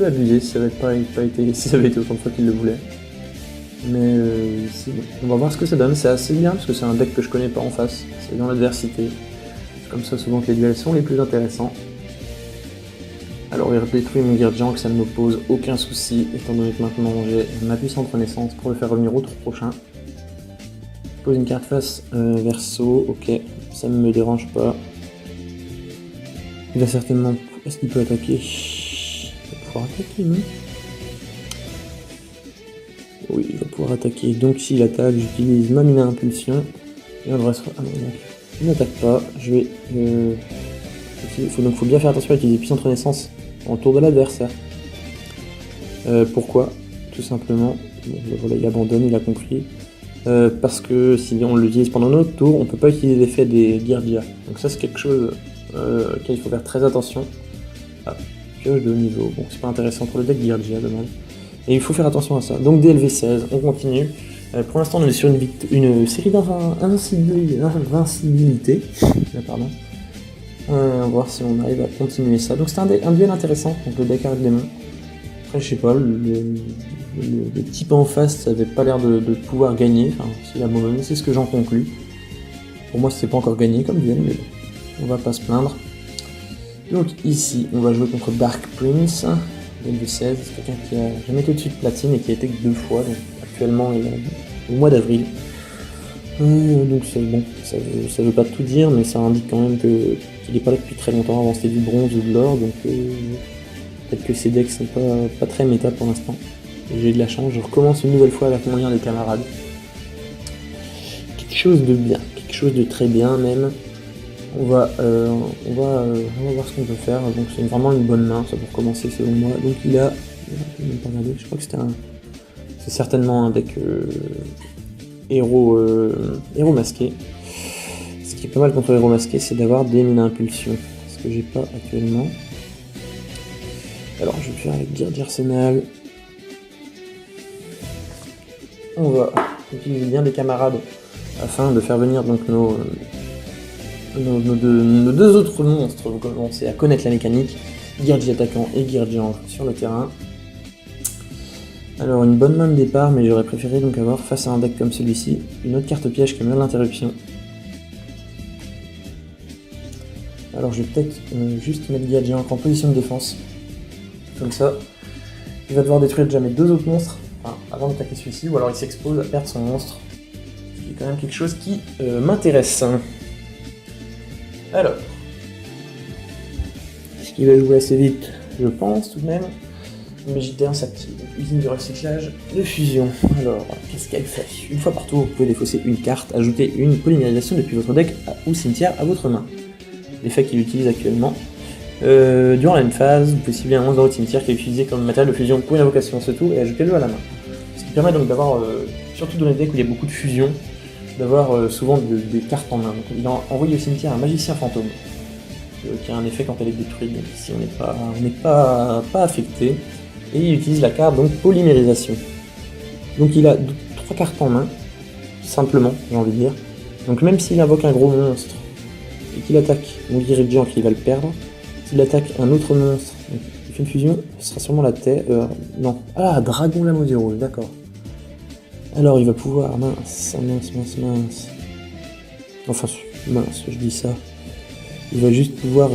abusé si ça avait été autant de fois qu'il le voulait. Mais ici, bon, on va voir ce que ça donne. C'est assez bien parce que c'est un deck que je connais pas en face. C'est dans l'adversité. C'est comme ça souvent que les duels sont les plus intéressants. Alors il détruit mon Girgiancre, ça ne me pose aucun souci, étant donné que maintenant j'ai ma puissante renaissance pour le faire revenir au tour prochain. Je pose une carte face verso, ok, ça ne me dérange pas. Il va certainement... Est-ce qu'il peut attaquer? Il va pouvoir attaquer, non? Oui, il va pouvoir attaquer. Donc s'il attaque, j'utilise ma Mina Impulsion. Et on devrait se... Ah non, donc, il n'attaque pas, je vais... Donc faut bien faire attention à utiliser puissante renaissance en tour de l'adversaire. Pourquoi? Tout simplement, bon, voilà, il abandonne, il a compris. Parce que si on l'utilise pendant notre tour, on peut pas utiliser l'effet des Girgia. Donc ça c'est quelque chose auquel il faut faire très attention. Ah, pioche de haut niveau, bon c'est pas intéressant pour le deck Girgia demain. Et il faut faire attention à ça. Donc DLV 16, on continue. Pour l'instant on est sur une série d'invincibilité. Pardon. On va voir si on arrive à continuer ça. Donc c'est un duel intéressant contre le deck avec démon. Après je sais pas, le type en face ça avait pas l'air de pouvoir gagner. Enfin s'il a abandonné, c'est ce que j'en conclus. Pour moi c'est pas encore gagné comme duel, mais on va pas se plaindre. Donc ici on va jouer contre Dark Prince, duel de 16, c'est quelqu'un qui a jamais été au-dessus de platine et qui a été que 2 fois, donc actuellement il est au mois d'avril. Donc c'est bon, ça veut pas tout dire, mais ça indique quand même qu'il est pas là depuis très longtemps. Avant c'était du bronze ou de l'or, donc peut-être que ces decks sont pas très méta pour l'instant. J'ai eu de la chance, je recommence une nouvelle fois avec mon lien des camarades. Quelque chose de bien, quelque chose de très bien même. On va voir ce qu'on peut faire. Donc c'est vraiment une bonne main, ça pour commencer selon moi. Donc il a, je crois que c'est certainement un deck héros masqué. Ce qui est pas mal contre héros masqué, c'est d'avoir des Mina Impulsion, ce que j'ai pas actuellement. Alors je vais faire avec Girgi Arsenal. On va utiliser bien des camarades afin de faire venir donc nos deux autres monstres. Vous commencez à connaître la mécanique, Girgi attaquant et Girgiancre sur le terrain. Alors une bonne main de départ, mais j'aurais préféré donc avoir face à un deck comme celui-ci une autre carte piège qui met l'interruption. Alors je vais peut-être juste mettre Girgiancre en position de défense, comme ça il va devoir détruire déjà mes 2 autres monstres avant d'attaquer celui-ci, ou alors il s'expose à perdre son monstre, ce qui est quand même quelque chose qui m'intéresse. Alors, est-ce qu'il va jouer assez vite? Je pense tout de même. Mais JT1 s'active, usine de recyclage de fusion. Alors, qu'est-ce qu'elle fait? Une fois par tour, vous pouvez défausser une carte, ajouter une polymérisation depuis votre deck ou cimetière à votre main. L'effet qu'il utilise actuellement. Durant la même phase, vous pouvez cibler un monstre dans votre cimetière qui est utilisé comme matériel de fusion pour une invocation ce tour et ajoutez-le à la main. Ce qui permet donc d'avoir, surtout dans les decks où il y a beaucoup de fusion, d'avoir souvent des cartes en main. Donc, il a envoyé au cimetière un magicien fantôme, qui a un effet quand elle est détruite, donc ici on n'est pas affecté. Et il utilise la carte donc polymérisation. Donc il a 3 cartes en main, simplement, j'ai envie de dire. Donc même s'il invoque un gros monstre et qu'il attaque mon Girgiancre, il va le perdre. S'il attaque un autre monstre, donc il fait une fusion, ce sera sûrement la tête. Non. Ah, Dragon Lame aux yeux rouges, d'accord. Alors il va pouvoir. Mince. Enfin, mince, je dis ça. Il va juste pouvoir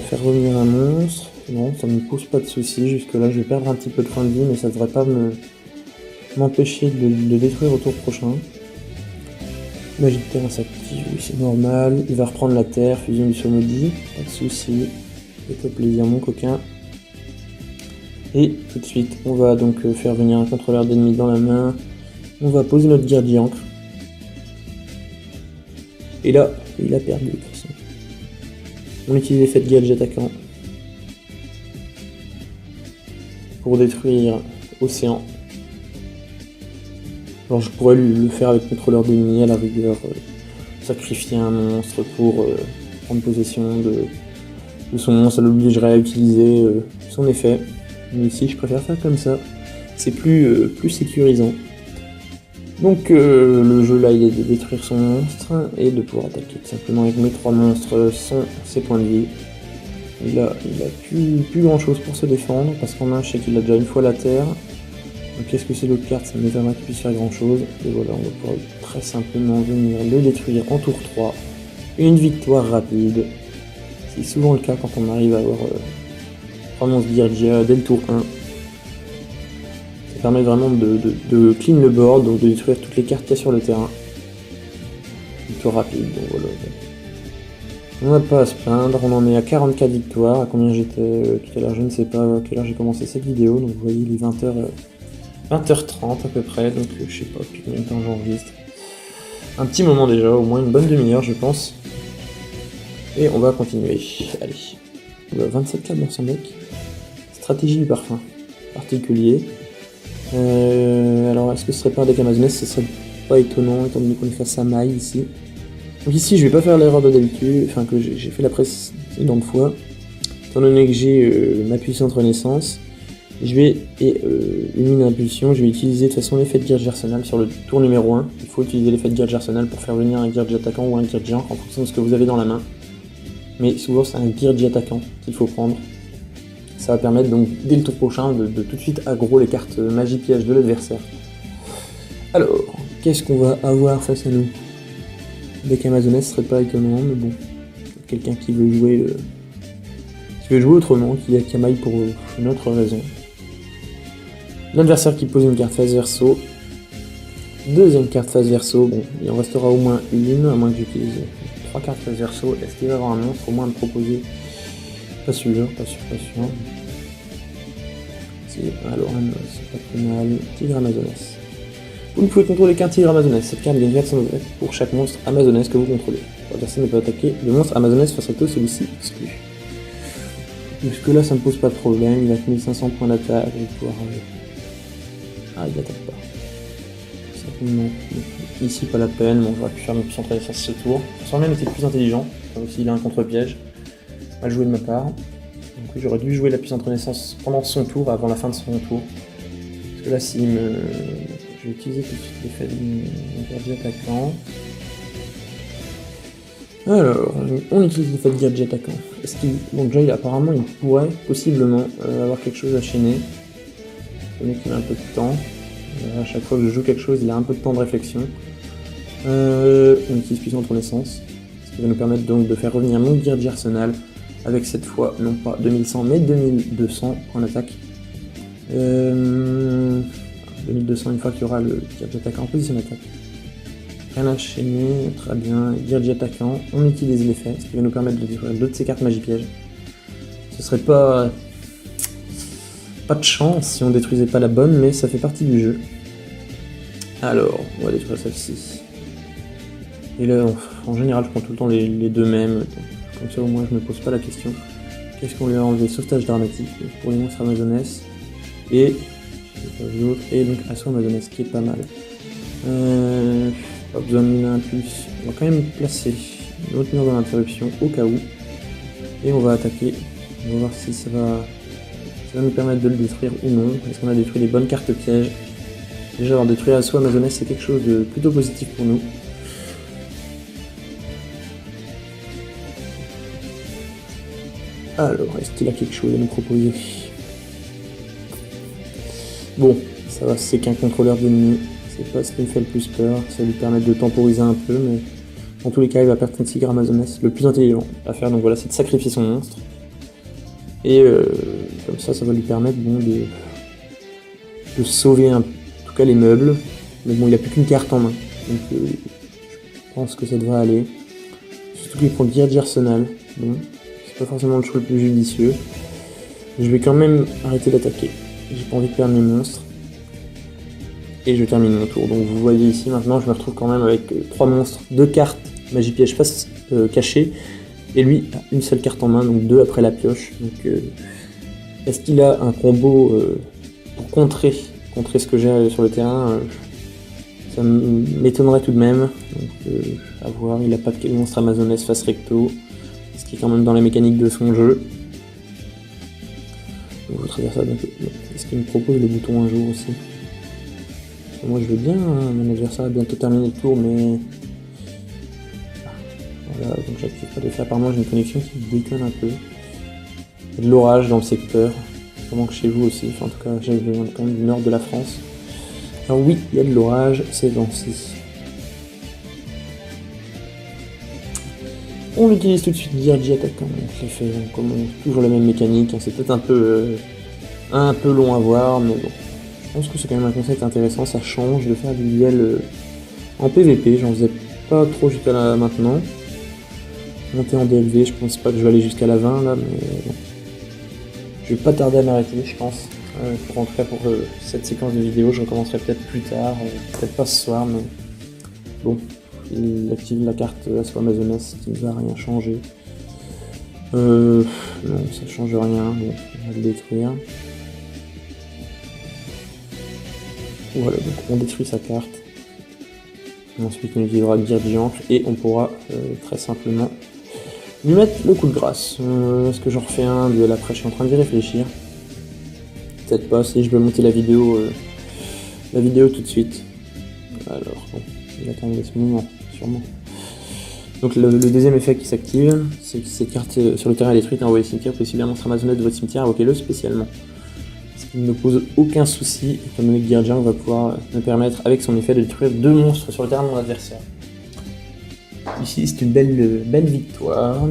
faire revenir un monstre. Non, ça ne me pose pas de soucis. Jusque là, je vais perdre un petit peu de points de vie, mais ça ne devrait pas m'empêcher de le détruire au tour prochain. Magie de terrain s'active, oui, c'est normal. Il va reprendre la terre, fusion du saut maudit, pas de soucis. Fais-toi plaisir mon coquin. Et tout de suite, on va donc faire venir un contrôleur d'ennemis dans la main. On va poser notre Guerrier Ancre. Et là, il a perdu de toute façon. On utilise l'effet de Gage attaquant pour détruire Océan. Alors je pourrais le faire avec contrôleur d'ennemis à la rigueur, sacrifier un monstre pour prendre possession de son monstre, ça l'obligerait à utiliser son effet. Mais ici je préfère faire comme ça, c'est plus sécurisant. Donc le jeu là il est de détruire son monstre et de pouvoir attaquer tout simplement avec mes 3 monstres sans ses points de vie. Et là il a plus grand chose pour se défendre parce qu'en main je sais qu'il a déjà une fois la terre. Donc qu'est-ce que c'est l'autre carte, ça m'étonnerait qu'il puisse faire grand chose. Et voilà, on va pouvoir très simplement venir le détruire en tour 3. Une victoire rapide. C'est souvent le cas quand on arrive à avoir 3 monstres Dirgia dès le tour 1. Ça permet vraiment de clean le board, donc de détruire toutes les cartes qu'il y a sur le terrain. Victoire rapide, donc voilà. On n'a pas à se plaindre, on en est à 44 victoires. À combien j'étais tout à l'heure, je ne sais pas à quelle heure j'ai commencé cette vidéo. Donc vous voyez les 20h30 à peu près, donc je sais pas depuis combien de temps j'enregistre. Un petit moment déjà, au moins une bonne demi-heure je pense. Et on va continuer. Allez. 27 cartes dans son deck. Stratégie du parfum. Particulier. Alors est-ce que ce serait pas un deck amazonès? Ce serait pas étonnant étant donné qu'on est face à Mai ici. Donc ici je vais pas faire l'erreur de d'habitude, enfin que j'ai fait la précédente fois. Étant donné que j'ai ma puissante renaissance. Je vais, une impulsion, je vais utiliser de toute façon l'effet de Dirge Arsenal sur le tour numéro 1. Il faut utiliser l'effet de Dirge Arsenal pour faire venir un Dirge attaquant ou un Dirge Ancre en fonction de ce que vous avez dans la main. Mais souvent c'est un Dirge attaquant qu'il faut prendre. Ça va permettre donc dès le tour prochain de tout de suite aggro les cartes magie piège de l'adversaire. Alors, qu'est-ce qu'on va avoir face à nous? Avec Amazoness, ce serait pas étonnant, mais bon. Quelqu'un qui veut jouer autrement, qui a Kamaï pour une autre raison. L'adversaire qui pose une carte face verso. Deuxième carte face verso, bon, il en restera au moins une, à moins que j'utilise 3 cartes face verso. Est-ce qu'il va y avoir un monstre au moins à me proposer? Pas sûr. Alors, c'est pas très mal. Tigre Amazoness. Vous ne pouvez contrôler qu'un tigre Amazoness. Cette carte gagne 400 effets pour chaque monstre Amazoness que vous contrôlez. L'adversaire ne peut attaquer le monstre Amazoness face à toi, celui-ci exclu. Jusque là ça me pose pas de problème, il a 1500 points d'attaque, je vais pouvoir... Ah il attaque pas. Simplement. Ici pas la peine, bon j'aurais pu faire ma puissante renaissance ce tour. Sans même était plus intelligent, aussi il a un contre-piège. Mal joué de ma part. Donc oui, j'aurais dû jouer la puissante renaissance pendant son tour, avant la fin de son tour. Parce que là si je vais utiliser tout de suite l'effet de Gadget attaquant. Alors, on utilise l'effet de Gadget attaquant. Est-ce qu'il... Donc déjà, apparemment, il pourrait possiblement avoir quelque chose à chaîner. Le mec, il a un peu de temps. À chaque fois que je joue quelque chose, il a un peu de temps de réflexion. On utilise puissante renaissance. Ce qui va nous permettre donc de faire revenir mon Dirge Arsenal. Avec cette fois, non pas 2100, mais 2200 points d'attaque. 2200 une fois qu'il y aura le Dirge attaquant en position d'attaque. Rien à chaîner, très bien, Dirge attaquant, on utilise l'effet, ce qui va nous permettre de détruire deux de ces cartes magie piège. Ce serait pas de chance si on détruisait pas la bonne, mais ça fait partie du jeu. Alors, on va détruire celle-ci. Et là, en général, je prends tout le temps les deux mêmes, comme ça au moins je me pose pas la question. Qu'est-ce qu'on lui a enlevé? Sauvetage dramatique pour les monstres Amazoness. Et l'autre, et donc Assaut Amazoness, qui est pas mal. Pas besoin de impulse. On va quand même placer une autre mur dans l'interruption au cas où. Et on va attaquer. On va voir si ça va nous permettre de le détruire ou non. Est-ce qu'on a détruit les bonnes cartes pièges? Déjà avoir détruit Assaut Amazoness, c'est quelque chose de plutôt positif pour nous. Alors, est-ce qu'il a quelque chose à nous proposer? Bon, ça va, c'est qu'un contrôleur d'ennemis. C'est pas ce qui me fait le plus peur, ça lui permet de temporiser un peu, mais dans tous les cas il va perdre son tigre Amazoness. Le plus intelligent à faire, donc voilà, c'est de sacrifier son monstre. Et comme ça, ça va lui permettre bon, de sauver en tout cas les meubles. Mais bon, il a plus qu'une carte en main, donc je pense que ça devrait aller. Surtout qu'il prend Dirge Arsenal, bon, c'est pas forcément le choix le plus judicieux. Je vais quand même arrêter d'attaquer. J'ai pas envie de perdre mes monstres. Et je termine mon tour. Donc vous voyez ici maintenant, je me retrouve quand même avec 3 monstres, 2 cartes magie piège face cachée, et lui une seule carte en main, donc 2 après la pioche. Donc est-ce qu'il a un combo pour contrer ce que j'ai sur le terrain? Ça m'étonnerait tout de même. Donc à voir, il a pas de monstre amazonesse face recto, ce qui est quand même dans la mécanique de son jeu. Donc votre adversaire, est-ce qu'il me propose le bouton un jour aussi? Moi je veux bien, hein, mon adversaire a bientôt terminé le tour, mais... Voilà, donc j'active pas d'effet. Apparemment j'ai une connexion qui déconne un peu. Il y a de l'orage dans le secteur, comment que chez vous aussi, enfin en tout cas je viens quand même du nord de la France. Alors oui, il y a de l'orage ces temps-ci. On utilise tout de suite Dirgy attaquant, donc je l'ai fait, on commence toujours la même mécanique, hein. C'est peut-être un peu long à voir, mais bon. Je pense que c'est quand même un concept intéressant, ça change de faire du duel en PVP, j'en faisais pas trop jusqu'à là maintenant. Monter en DLV, je pense pas que je vais aller jusqu'à la 20 là, mais bon. Je vais pas tarder à m'arrêter, je pense. En tout cas pour cette séquence de vidéo, je recommencerai peut-être plus tard, peut-être pas ce soir, mais bon. Il active la carte Assaut Amazoness qui ne va rien changer. Non, ça change rien, bon, on va le détruire. Voilà, donc on détruit sa carte. Ensuite on utilisera Dirgy et on pourra très simplement lui mettre le coup de grâce. Est-ce que j'en refais un duel après? Je suis en train d'y réfléchir. Peut-être pas, si je veux monter la vidéo tout de suite. Alors, bon, il attend ce moment, sûrement. Donc le deuxième effet qui s'active, c'est que cette carte sur le terrain est détruite et envoyée au cimetière, vous pouvez cibler un monstre amazonette de votre cimetière, invoquez-le spécialement. Ce qui ne pose aucun souci, étant donné que Dirgy va pouvoir me permettre, avec son effet, de détruire 2 monstres sur le terrain de mon adversaire. Ici, c'est une belle victoire.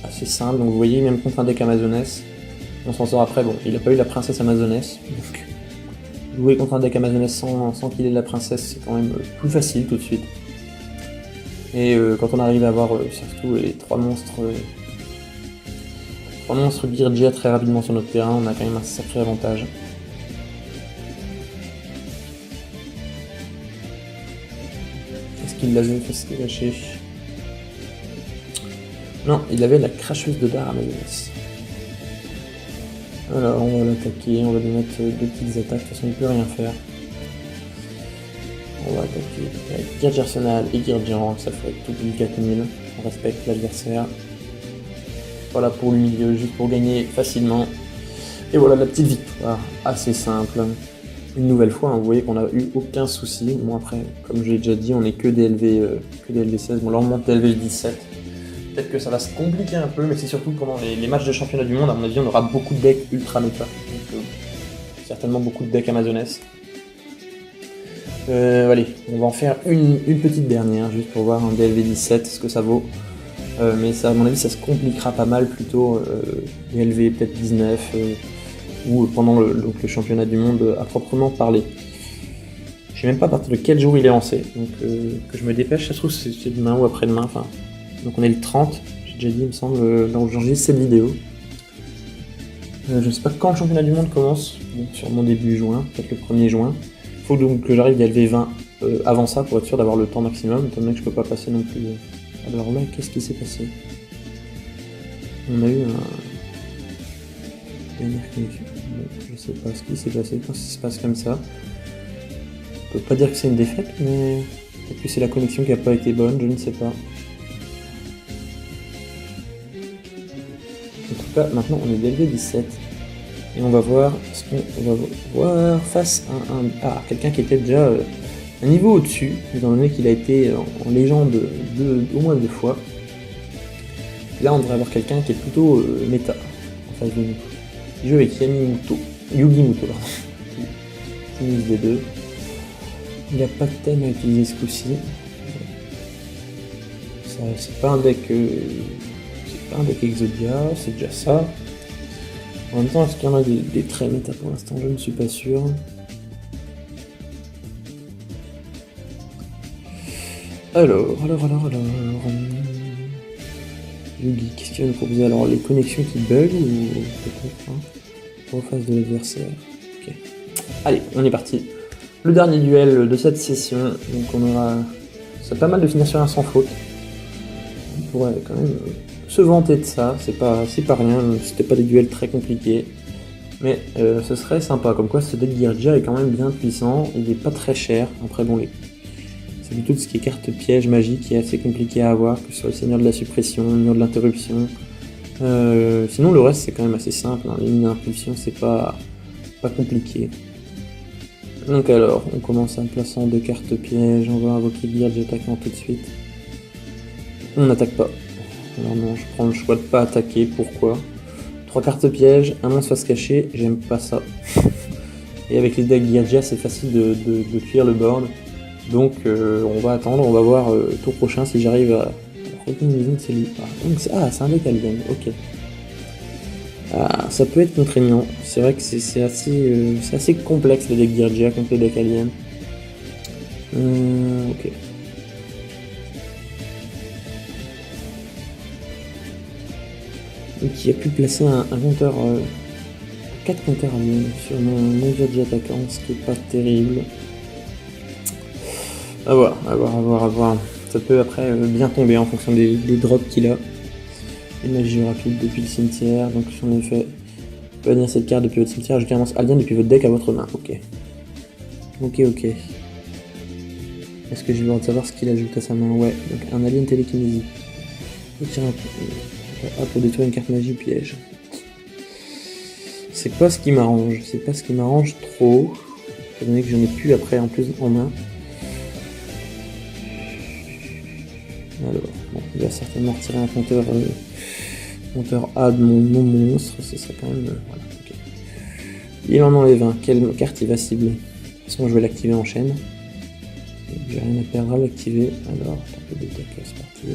Assez simple, donc vous voyez, même contre un deck amazoness, on s'en sort après. Bon, il n'a pas eu la princesse amazoness, donc jouer contre un deck amazoness sans qu'il ait la princesse, c'est quand même plus facile tout de suite. Et quand on arrive à avoir surtout les 3 monstres Dirgy très rapidement sur notre terrain, on a quand même un sacré avantage. Est-ce qu'il l'avait fait caché? Non, il avait la cracheuse de dard amazoness. Alors on va l'attaquer, on va lui mettre 2 petites attaques, de toute façon il peut rien faire. On va attaquer avec Dirgy Arsenal et Dirgy, ça ferait tout du 4000, on respecte l'adversaire. Voilà pour le milieu, juste pour gagner facilement. Et voilà la petite victoire, assez simple. Une nouvelle fois, hein, vous voyez qu'on n'a eu aucun souci. Bon après, comme je l'ai déjà dit, on est que DLV 16, bon là on monte DLV 17. Peut-être que ça va se compliquer un peu, mais c'est surtout pendant les matchs de championnat du monde, à mon avis on aura beaucoup de decks ultra méta. Donc certainement beaucoup de decks amazoness. Allez, on va en faire une petite dernière, juste pour voir un DLV 17, ce que ça vaut. Mais ça, à mon avis, ça se compliquera pas mal plutôt DLV peut-être 19, ou pendant le championnat du monde à proprement parler. Je sais même pas à partir de quel jour il est lancé, donc que je me dépêche, ça se trouve c'est demain ou après-demain, enfin. Donc on est le 30, j'ai déjà dit il me semble, dans j'enregistre cette vidéo. Je sais pas quand le championnat du monde commence, bon, sûrement début juin, peut-être le 1er juin. Faut donc que j'arrive DLV 20 avant ça pour être sûr d'avoir le temps maximum, étant donné que je peux pas passer non plus. Alors là, qu'est-ce qui s'est passé? On a eu une connexion. Je sais pas ce qui s'est passé quand ça se passe comme ça. On peut pas dire que c'est une défaite, mais peut-être que c'est la connexion qui a pas été bonne, je ne sais pas. En tout cas, maintenant on est DLV 17. Et on va voir ce qu'on va voir face à quelqu'un qui était déjà un niveau au-dessus, étant donné qu'il a été en légende au moins 2 fois. Là, on devrait avoir quelqu'un qui est plutôt méta en face de nous. Il joue avec Yugi Muto, qui mise des 2. Il n'a pas de thème à utiliser ce coup-ci. C'est pas un deck Exodia, c'est déjà ça. En même temps, est-ce qu'il y en a des traits méta pour l'instant? Je ne suis pas sûr. Alors. Yugi, qu'est-ce qu'il va nous proposer? Alors les connexions qui bug ou peut-être en face de l'adversaire. Ok. Allez, on est parti. Le dernier duel de cette session. Donc on aura. C'est pas mal de finir sur un sans faute. On pourrait quand même se vanter de ça. C'est pas rien. C'était pas des duels très compliqués. Mais ce serait sympa. Comme quoi ce deck Girgia est quand même bien puissant. Il est pas très cher. Après bon, c'est plutôt ce qui est carte piège magique qui est assez compliqué à avoir, que ce soit le Seigneur de la Suppression, le Mur de l'Interruption. Sinon le reste c'est quand même assez simple, hein. Les mines d'impulsion c'est pas compliqué. Donc alors, on commence en plaçant 2 cartes pièges, on va invoquer Girgia attaquant tout de suite. On n'attaque pas. Alors non, je prends le choix de pas attaquer, pourquoi? 3 cartes pièges, un monstre face caché, j'aime pas ça. Et avec les decks Girgia c'est facile de cuire le board. Donc on va attendre, on va voir tour prochain si j'arrive à retenir une de celui. C'est un deck alien, ok. Ah, ça peut être contraignant, c'est vrai que c'est assez complexe les decks Girgia contre les decks aliens. Ok. Donc il a pu placer un compteur, 4 compteurs aliens sur mon Girgia attaquant, ce qui est pas terrible. À voir. Ça peut après bien tomber en fonction des drops qu'il a. Une magie rapide depuis le cimetière, donc en effet, on peut bannir cette carte depuis votre cimetière, ajouter un monstre alien depuis votre deck à votre main. Ok. Est-ce que j'ai le droit de savoir ce qu'il ajoute à sa main? Ouais, donc un alien télékinésie. Retire un pour détruire une carte magie piège. C'est pas ce qui m'arrange, trop, étant donné que j'en ai plus après en plus en main. Alors, bon, il va certainement retirer un compteur A de mon monstre, ce serait quand même... voilà, ok. Il en enlève un, quelle carte il va cibler? De toute façon je vais l'activer en chaîne. J'ai rien à perdre à l'activer, alors un peu d'attaque, c'est parti.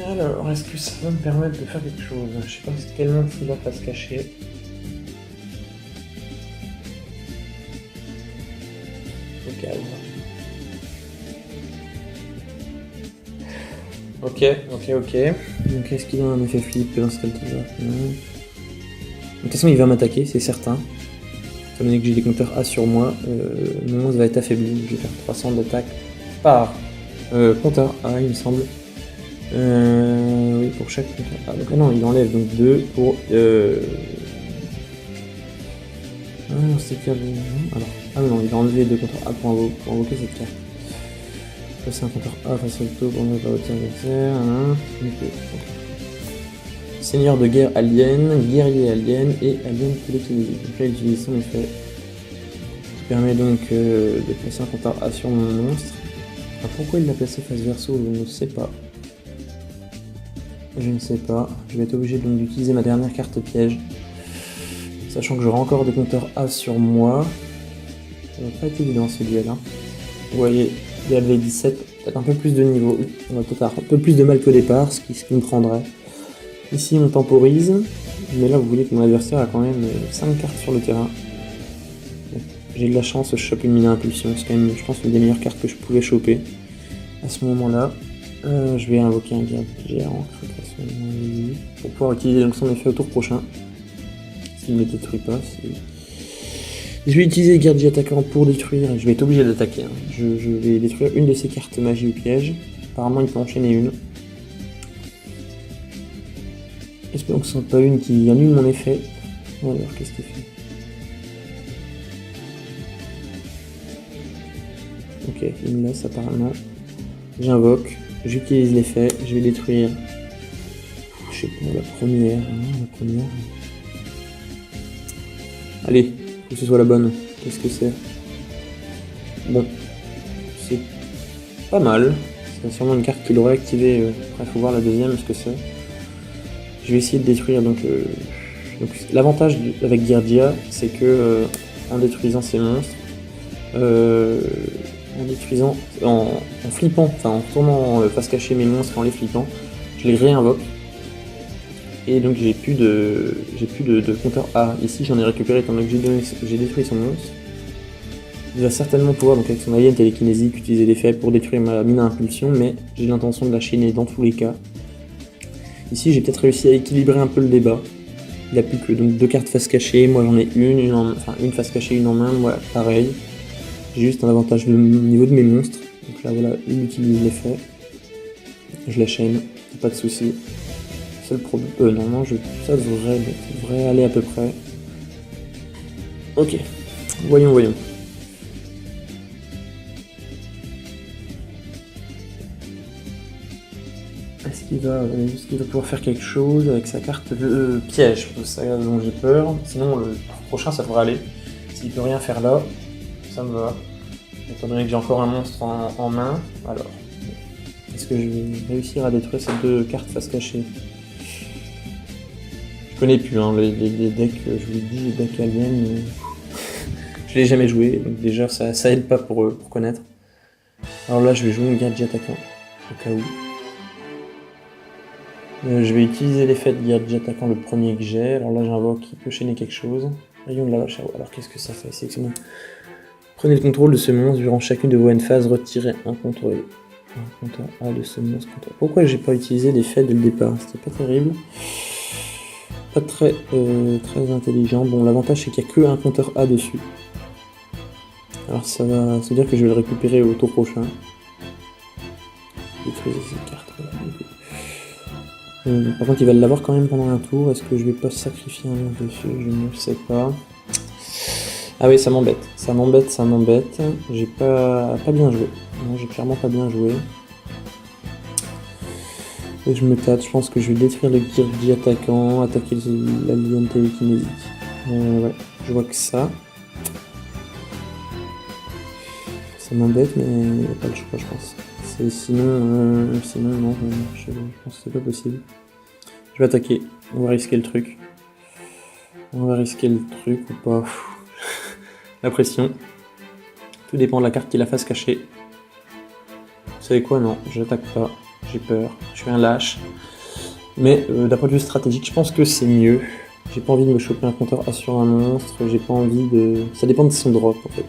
Alors, est-ce que ça va me permettre de faire quelque chose? Je sais pas quel monstre il va face cachée. Ok, alors. Ok. Donc est-ce qu'il a un effet flip dans ce cultivar? Non. De toute façon il va m'attaquer, c'est certain. Étant donné que j'ai des compteurs A sur moi, mon monstre va être affaibli. Je vais faire 300 d'attaque par compteur A il me semble. Oui, pour chaque compteur A. Donc non, il enlève donc 2 pour... Ah non, c'est qu'il y a... Alors, ah non, il a enlevé 2 compteurs A pour invoquer cette carte. C'est un compteur A face au tour pour ne pas retirer adversaire. Seigneur de guerre alien, guerrier alien et alien télékinésie. Donc là il utilise son effet qui permet donc de placer un compteur A sur mon monstre. Alors, pourquoi il l'a placé face verso, je ne sais pas. Je vais être obligé donc d'utiliser ma dernière carte piège. Sachant que j'aurai encore des compteurs A sur moi. Ça va pas être évident ce duel. Hein. Vous voyez, il y a le V17, peut-être un peu plus de niveau. On va peut-être avoir un peu plus de mal qu'au départ, ce qui me prendrait. Ici on temporise, mais là vous voyez que mon adversaire a quand même 5 cartes sur le terrain. J'ai de la chance, je chope une mine à impulsion, c'est quand même je pense une des meilleures cartes que je pouvais choper à ce moment-là. Je vais invoquer un garde géant pour pouvoir utiliser donc son effet au tour prochain. S'il ne détruit pas. Je vais utiliser Girgia attaquant pour détruire, et je vais être obligé d'attaquer. Hein. Je vais détruire une de ses cartes magie ou piège. Apparemment il peut enchaîner une. Espérons que ce ne soit pas une qui annule mon effet. Alors, qu'est-ce qu'il fait? Ok, il me laisse apparemment. J'invoque, j'utilise l'effet, je vais détruire. Je sais pas, la première. Allez, que ce soit la bonne. Qu'est-ce que c'est? Bon, c'est pas mal. C'est sûrement une carte qu'il aurait activée. Après, il faut voir la deuxième, ce que c'est. Je vais essayer de détruire donc l'avantage avec Girgia, c'est que en détruisant ces monstres, en flippant, enfin en retournant face cachée mes monstres et en les flippant, je les réinvoque. Et donc j'ai plus de compteur A. Ici j'en ai récupéré étant donné que j'ai détruit son monstre. Il va certainement pouvoir, donc avec son alien télékinésique, utiliser l'effet pour détruire ma mine à impulsion, mais j'ai l'intention de la chaîner dans tous les cas. Ici, j'ai peut-être réussi à équilibrer un peu le débat. Il n'a plus que donc 2 cartes face cachée, moi j'en ai une face cachée, une en main, voilà, pareil. J'ai juste un avantage au niveau de mes monstres. Donc là, voilà, il utilise l'effet. Je la chaîne, pas de souci. Seul problème. Normalement, ça devrait aller à peu près. Ok, voyons. Est-ce qu'il va pouvoir faire quelque chose avec sa carte piège? C'est ça dont j'ai peur. Sinon, le prochain, ça devrait aller. S'il peut rien faire là, ça me va. Étant donné que j'ai encore un monstre en main, alors. Est-ce que je vais réussir à détruire ces 2 cartes face cachée? Je connais plus hein, les decks, je vous l'ai dit, les decks aliens. Je l'ai jamais joué, donc déjà ça aide pas pour connaître. Alors là, je vais jouer une Guerrier attaquant, au cas où. Je vais utiliser l'effet de Guerrier attaquant, le premier que j'ai. Alors là, j'invoque qui peut chaîner quelque chose. Rayon de la vache. Alors qu'est-ce que ça fait? C'est excellent. Prenez le contrôle de ce monstre durant chacune de vos end phases, retirez un compteur A de ce monstre. Pourquoi j'ai pas utilisé l'effet dès le départ? C'était pas terrible. Pas très intelligent. Bon, l'avantage c'est qu'il n'y a que un compteur A dessus. Alors ça va se dire que je vais le récupérer au tour prochain. Détruire cette carte. Par contre, il va l'avoir quand même pendant un tour. Est-ce que je vais pas sacrifier un monstre dessus? Je ne sais pas. Ah oui, ça m'embête. J'ai pas bien joué. Non, j'ai clairement pas bien joué. Et je me tâte, je pense que je vais détruire le Guerrier attaquant, attaquer l'alien télékinésique. Ouais, je vois que ça. Ça m'embête, mais il n'y a pas le choix, je pense. Sinon, non, je pense que c'est pas possible. Je vais attaquer, on va risquer le truc. Ou pas. La pression. Tout dépend de la carte qui la fasse cacher. Vous savez quoi? Non, j'attaque pas. J'ai peur. Je suis un lâche. Mais d'un point de vue stratégique, je pense que c'est mieux. J'ai pas envie de me choper un compteur A sur un monstre. J'ai pas envie de... Ça dépend de son drop, en fait.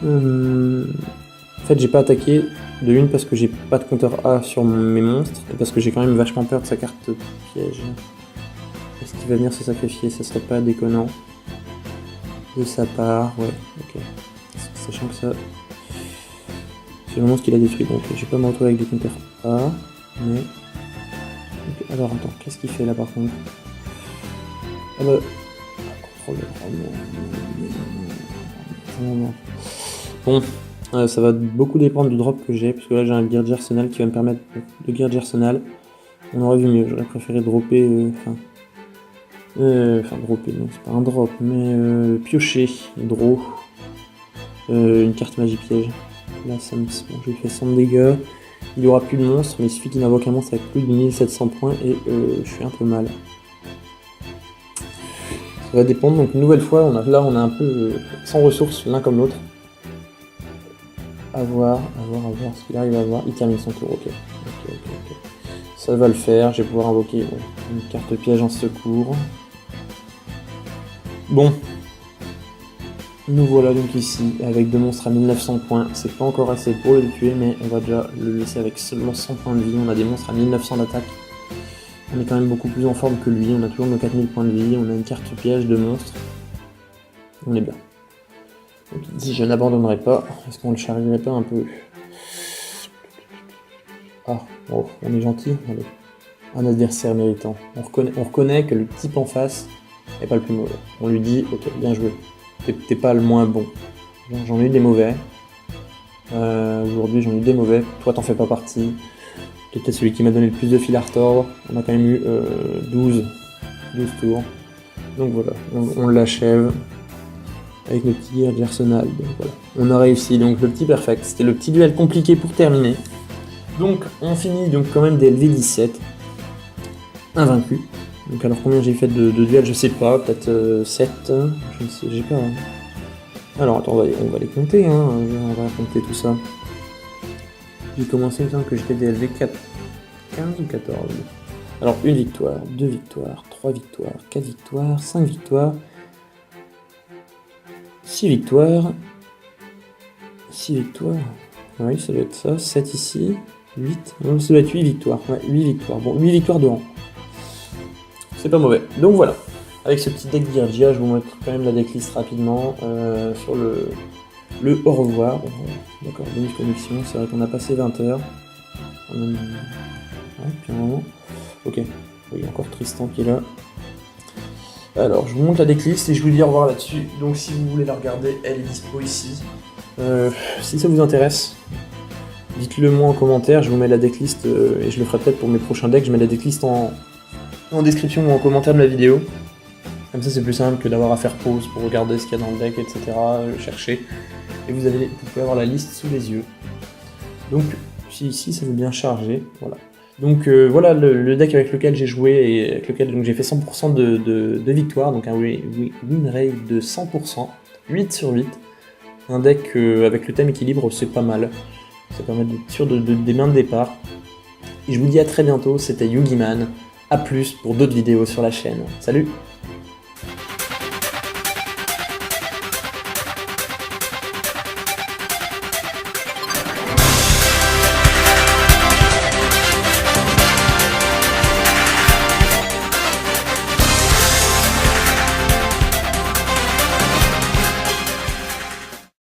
En fait, j'ai pas attaqué de une parce que j'ai pas de compteur A sur mes monstres. Et parce que j'ai quand même vachement peur de sa carte piège. Est-ce qu'il va venir se sacrifier? Ça serait pas déconnant. De sa part, ouais, ok. Sachant que ça... C'est le monstre qui l'a détruit, donc je vais pas me retrouver avec des compteurs A, mais... Okay. Alors attends, qu'est-ce qu'il fait là par contre? Ah bah... Bon, ça va beaucoup dépendre du drop que j'ai, parce que là j'ai un Guerrier Arsenal qui va me permettre de Guerrier Arsenal. On aurait vu mieux, j'aurais préféré dropper... dropper, non, c'est pas un drop, mais piocher, draw, une carte magie piège. Là, bon, je lui fais 100 dégâts, il n'y aura plus de monstre, mais il suffit qu'il invoque un monstre avec plus de 1700 points et je suis un peu mal. Ça va dépendre, donc une nouvelle fois, on a un peu sans ressources l'un comme l'autre. À voir ce qu'il arrive à avoir. Il termine son tour, ok. Ça va le faire, je vais pouvoir invoquer une carte piège en secours. Bon, nous voilà donc ici avec 2 monstres à 1900 points. C'est pas encore assez pour le tuer, mais on va déjà le laisser avec seulement 100 points de vie. On a des monstres à 1900 d'attaque. On est quand même beaucoup plus en forme que lui. On a toujours nos 4000 points de vie. On a une carte piège de monstre. On est bien. Donc ici, je n'abandonnerai pas. Est-ce qu'on le charrierait pas un peu? Ah, oh, on est gentil. Allez. Un adversaire méritant. On reconnaît que le type en face n'est pas le plus mauvais. On lui dit, ok, bien joué. T'es pas le moins bon. J'en ai eu des mauvais. Aujourd'hui, j'en ai eu des mauvais. Toi, t'en fais pas partie. T'es peut-être celui qui m'a donné le plus de fil à retordre. On a quand même eu 12 tours. Donc voilà, on l'achève avec le petit Guerrier Arsenal. Donc voilà, on a réussi. Donc le petit perfect. C'était le petit duel compliqué pour terminer. Donc on finit donc quand même des LV17. Invaincu. Donc alors combien j'ai fait de duels, je sais pas, peut-être 7, je ne sais, j'ai pas. Alors attends, on va les compter, hein, on va compter tout ça. J'ai commencé le temps que j'étais DLV 15 ou 14. Alors 1 victoire, 2 victoires, 3 victoires, 4 victoires, 5 victoires, 6 victoires 6 victoires. Oui, ça doit être ça. 7 ici. 8. Non, ça doit être 8 victoires. Ouais, 8 victoires. Bon, 8 victoires de rang. C'est pas mauvais. Donc voilà. Avec ce petit deck d'Irgia, je vais vous mettre quand même la decklist rapidement sur le au revoir. D'accord, bonus connexion. C'est vrai qu'on a passé 20 heures. Ouais, puis un moment. Ok. Oui, encore Tristan qui est là. Alors, je vous montre la decklist et je vous dis au revoir là-dessus. Donc, si vous voulez la regarder, elle est dispo ici. Si ça vous intéresse, dites-le moi en commentaire. Je vous mets la decklist et je le ferai peut-être pour mes prochains decks. Je mets la decklist en description ou en commentaire de la vidéo. Comme ça, c'est plus simple que d'avoir à faire pause pour regarder ce qu'il y a dans le deck, etc. Chercher. Et vous pouvez avoir la liste sous les yeux. Donc, ici, ça veut bien charger. Voilà. Donc voilà le deck avec lequel j'ai joué et avec lequel j'ai fait 100% de victoire, donc un win rate de 100%, 8 sur 8. Un deck avec le thème équilibre, c'est pas mal. Ça permet d'être sûr des mains de départ. Et je vous dis à très bientôt, c'était Yugiman. A plus pour d'autres vidéos sur la chaîne. Salut!